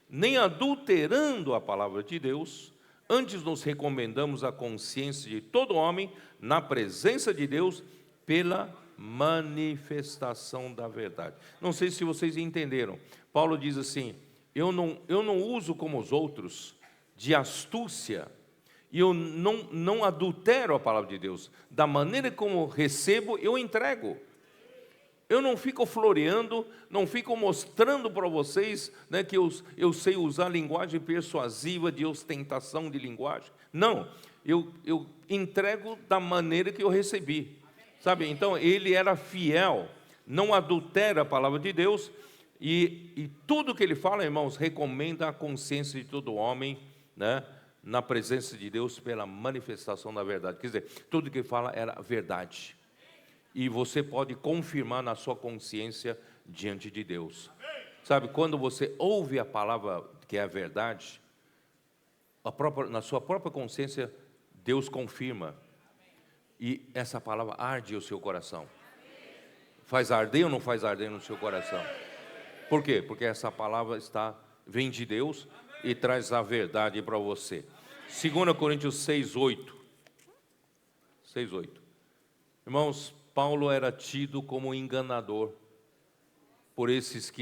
nem adulterando a palavra de Deus, antes nos recomendamos a consciência de todo homem na presença de Deus pela manifestação da verdade. Não sei se vocês entenderam. Paulo diz assim: eu não uso como os outros de astúcia, e eu não adultero a palavra de Deus. Da maneira como recebo, eu entrego. Eu não fico floreando, não fico mostrando para vocês, né, que eu sei usar linguagem persuasiva, de ostentação de linguagem. Não, eu entrego da maneira que eu recebi. Sabe, então ele era fiel, não adultera a palavra de Deus, e tudo que ele fala, irmãos, recomenda a consciência de todo homem, né, na presença de Deus pela manifestação da verdade. Quer dizer, tudo que ele fala era verdade. E você pode confirmar na sua consciência diante de Deus. Sabe, quando você ouve a palavra que é a verdade, na sua própria consciência, Deus confirma. E essa palavra arde o seu coração. Faz arder ou não faz arder no seu coração? Por quê? Porque essa palavra vem de Deus e traz a verdade para você. 2 Coríntios 6:8. 6:8. Irmãos, Paulo era tido como enganador por esses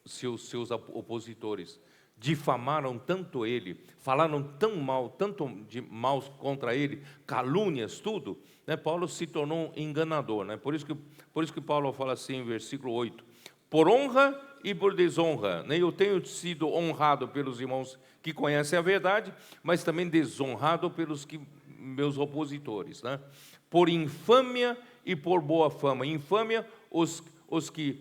seus opositores. Difamaram tanto ele, falaram tanto de mal contra ele, calúnias, tudo, né? Paulo se tornou um enganador, né? Por isso que Paulo fala assim em versículo 8: por honra e por desonra, né? Eu tenho sido honrado pelos irmãos que conhecem a verdade, mas também desonrado pelos meus opositores, né? Por infâmia e por boa fama. Infâmia, os que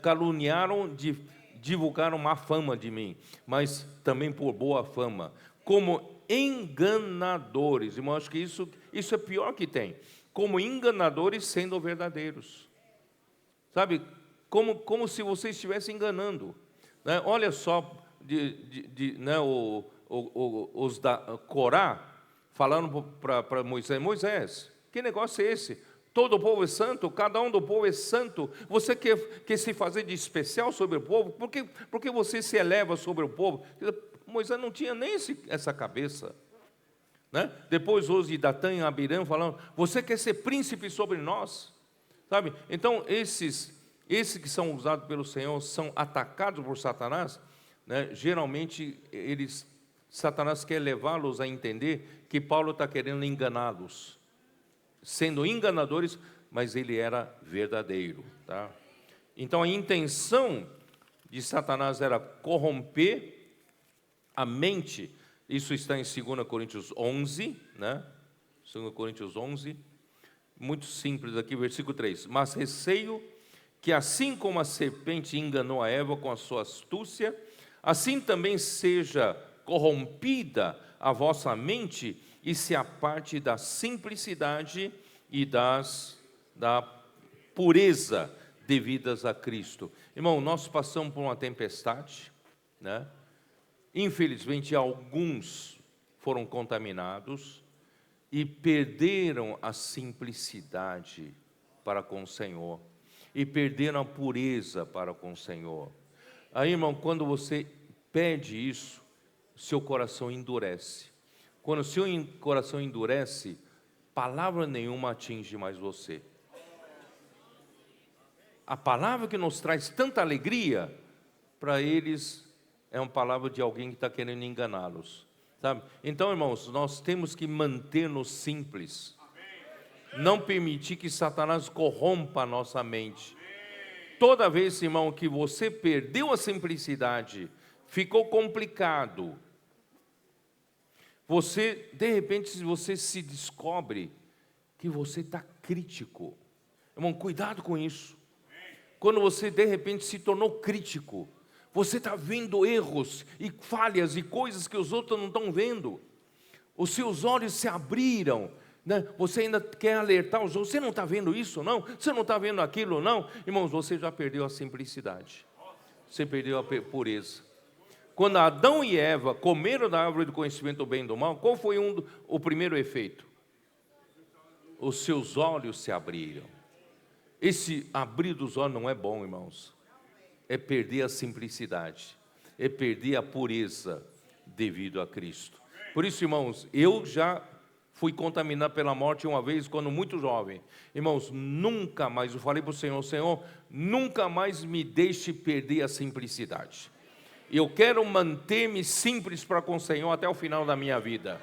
caluniaram, divulgaram má fama de mim, mas também por boa fama, como enganadores. Irmão, acho que isso é pior que tem. Como enganadores sendo verdadeiros. Sabe, como se você estivesse enganando. Né? Olha só, né, os da Corá, falando para Moisés: Moisés, que negócio é esse? Todo o povo é santo, cada um do povo é santo. Você quer se fazer de especial sobre o povo? Por que você se eleva sobre o povo? Moisés não tinha nem essa cabeça. Né? Depois os de Datã e Abirã falando: você quer ser príncipe sobre nós? Sabe? Então esses que são usados pelo Senhor são atacados por Satanás. Né? Geralmente Satanás quer levá-los a entender que Paulo está querendo enganá-los, sendo enganadores, mas ele era verdadeiro. Tá? Então a intenção de Satanás era corromper a mente. Isso está em 2 Coríntios 11, né? 2 Coríntios 11, muito simples aqui, versículo 3. Mas receio que assim como a serpente enganou a Eva com a sua astúcia, assim também seja corrompida a vossa mente e se aparte da simplicidade e da pureza devidas a Cristo. Irmão, nós passamos por uma tempestade, né? Infelizmente, alguns foram contaminados e perderam a simplicidade para com o Senhor, e perderam a pureza para com o Senhor. Aí, irmão, quando você perde isso, seu coração endurece. Quando o seu coração endurece, palavra nenhuma atinge mais você. A palavra que nos traz tanta alegria, para eles é uma palavra de alguém que está querendo enganá-los, sabe? Então, irmãos, nós temos que manter-nos simples. Não permitir que Satanás corrompa a nossa mente. Toda vez, irmão, que você perdeu a simplicidade, ficou complicado, de repente, você se descobre que você está crítico. Irmão, cuidado com isso. Quando você, de repente, se tornou crítico, você está vendo erros e falhas e coisas que os outros não estão vendo. Os seus olhos se abriram, né? Você ainda quer alertar os outros: você não está vendo isso, não? Você não está vendo aquilo, não? Irmãos, você já perdeu a simplicidade. Você perdeu a pureza. Quando Adão e Eva comeram da árvore do conhecimento do bem e do mal, qual foi o primeiro efeito? Os seus olhos se abriram. Esse abrir dos olhos não é bom, irmãos. É perder a simplicidade, é perder a pureza devido a Cristo. Por isso, irmãos, eu já fui contaminado pela morte uma vez, quando muito jovem. Irmãos, nunca mais, eu falei para o Senhor: Senhor, nunca mais me deixe perder a simplicidade. Eu quero manter-me simples para com o Senhor até o final da minha vida.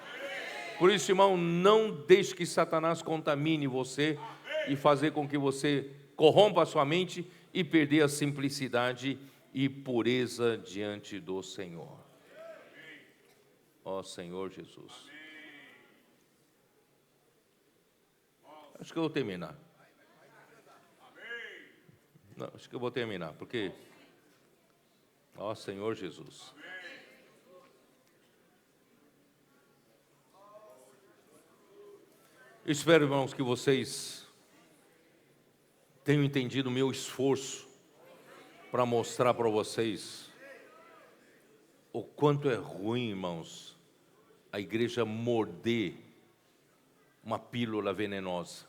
Por isso, irmão, não deixe que Satanás contamine você e fazer com que você corrompa a sua mente e perder a simplicidade e pureza diante do Senhor. Ó Senhor Jesus. Acho que eu vou terminar. Não, acho que eu vou terminar, porque... Ó Senhor Jesus. Eu espero, irmãos, que vocês tenham entendido o meu esforço para mostrar para vocês o quanto é ruim, irmãos, a igreja morder uma pílula venenosa.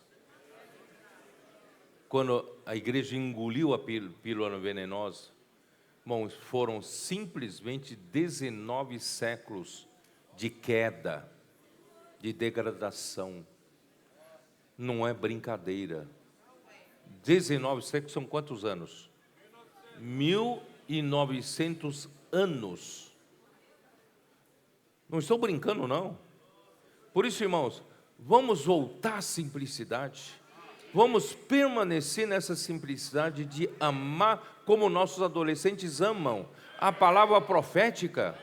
Quando a igreja engoliu a pílula venenosa, irmãos, foram simplesmente 19 séculos de queda, de degradação. Não é brincadeira. 19 séculos são quantos anos? 1900 anos. Não estou brincando, não. Por isso, irmãos, vamos voltar à simplicidade. Vamos permanecer nessa simplicidade de amar como nossos adolescentes amam a palavra profética.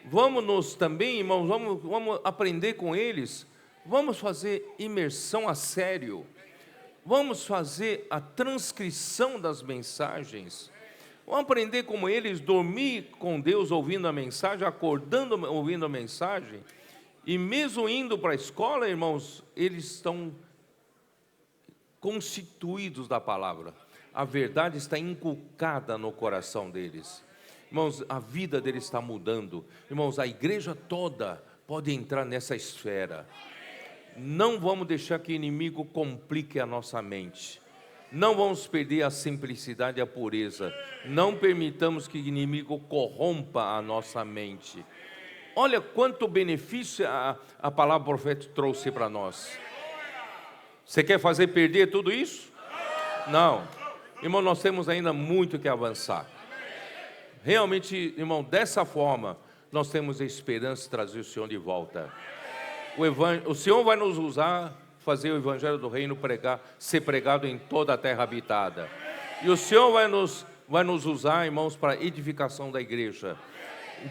Vamos também, irmãos, vamos aprender com eles Vamos fazer imersão a sério. Vamos fazer a transcrição das mensagens. Vamos aprender como eles, dormir com Deus ouvindo a mensagem, acordando ouvindo a mensagem. E mesmo indo para a escola, irmãos, eles estão constituídos da palavra. A verdade está inculcada no coração deles. Irmãos, a vida deles está mudando. Irmãos, a igreja toda pode entrar nessa esfera. Não vamos deixar que o inimigo complique a nossa mente. Não vamos perder a simplicidade e a pureza. Não permitamos que o inimigo corrompa a nossa mente. Olha quanto benefício a palavra profética trouxe para nós. Você quer fazer perder tudo isso? Não. Irmão, nós temos ainda muito que avançar. Realmente, irmão, dessa forma, nós temos a esperança de trazer o Senhor de volta. O Senhor vai nos usar, fazer o Evangelho do Reino ser pregado em toda a terra habitada. E o Senhor vai nos usar, irmãos, para a edificação da igreja.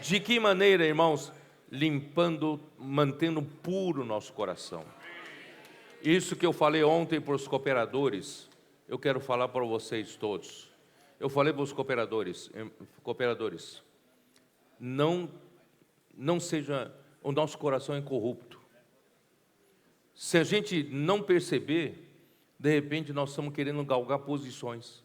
De que maneira, irmãos? Limpando, mantendo puro o nosso coração. Isso que eu falei ontem para os cooperadores, eu quero falar para vocês todos. Eu falei para os cooperadores, não seja, o nosso coração é corrupto. Se a gente não perceber, de repente nós estamos querendo galgar posições.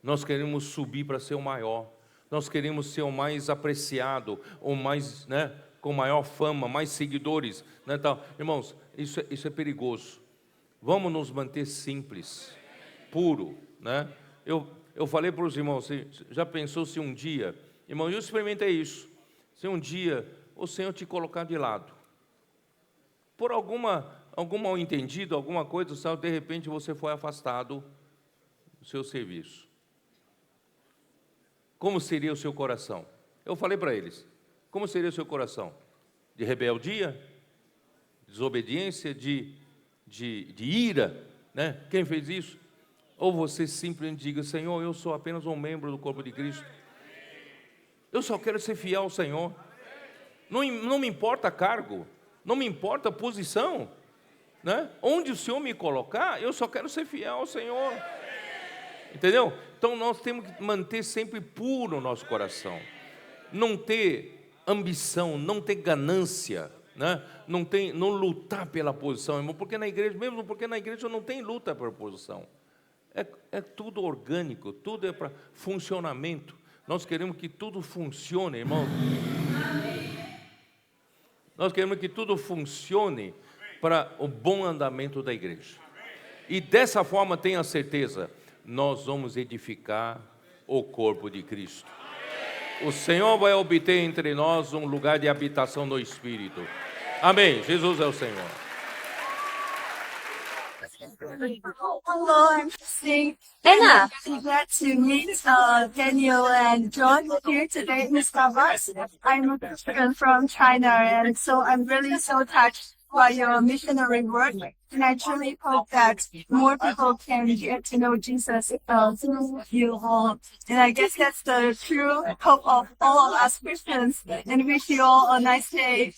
Nós queremos subir para ser o maior. Nós queremos ser o mais apreciado, ou mais, com maior fama, mais seguidores. Então, irmãos, isso é perigoso. Vamos nos manter simples, puro. Eu falei para os irmãos, já pensou se um dia, irmão, eu experimentei isso, se um dia o Senhor te colocar de lado, por algum mal entendido, alguma coisa, de repente você foi afastado do seu serviço. Como seria o seu coração? Eu falei para eles, como seria o seu coração? De rebeldia? Desobediência? De ira? Quem fez isso? Ou você simplesmente diga, Senhor, eu sou apenas um membro do corpo de Cristo. Eu só quero ser fiel ao Senhor. Não me importa cargo. Não me importa a posição, onde o Senhor me colocar, eu só quero ser fiel ao Senhor, entendeu? Então nós temos que manter sempre puro o nosso coração, não ter ambição, não ter ganância, não lutar pela posição, irmão, porque na igreja não tem luta pela posição, é tudo orgânico, tudo é para funcionamento, nós queremos que tudo funcione, irmão. Nós queremos que tudo funcione para o bom andamento da igreja. E dessa forma, tenha certeza, nós vamos edificar o corpo de Cristo. O Senhor vai obter entre nós um lugar de habitação no Espírito. Amém. Jesus é o Senhor. Hello, I'm Christine. I'm glad to meet Daniel and John here today in Starbucks. I'm a Christian from China, and so I'm really so touched by your missionary work. And I truly hope that more people can get to know Jesus through you all. And I guess that's the true hope of all of us Christians. And wish you all a nice day.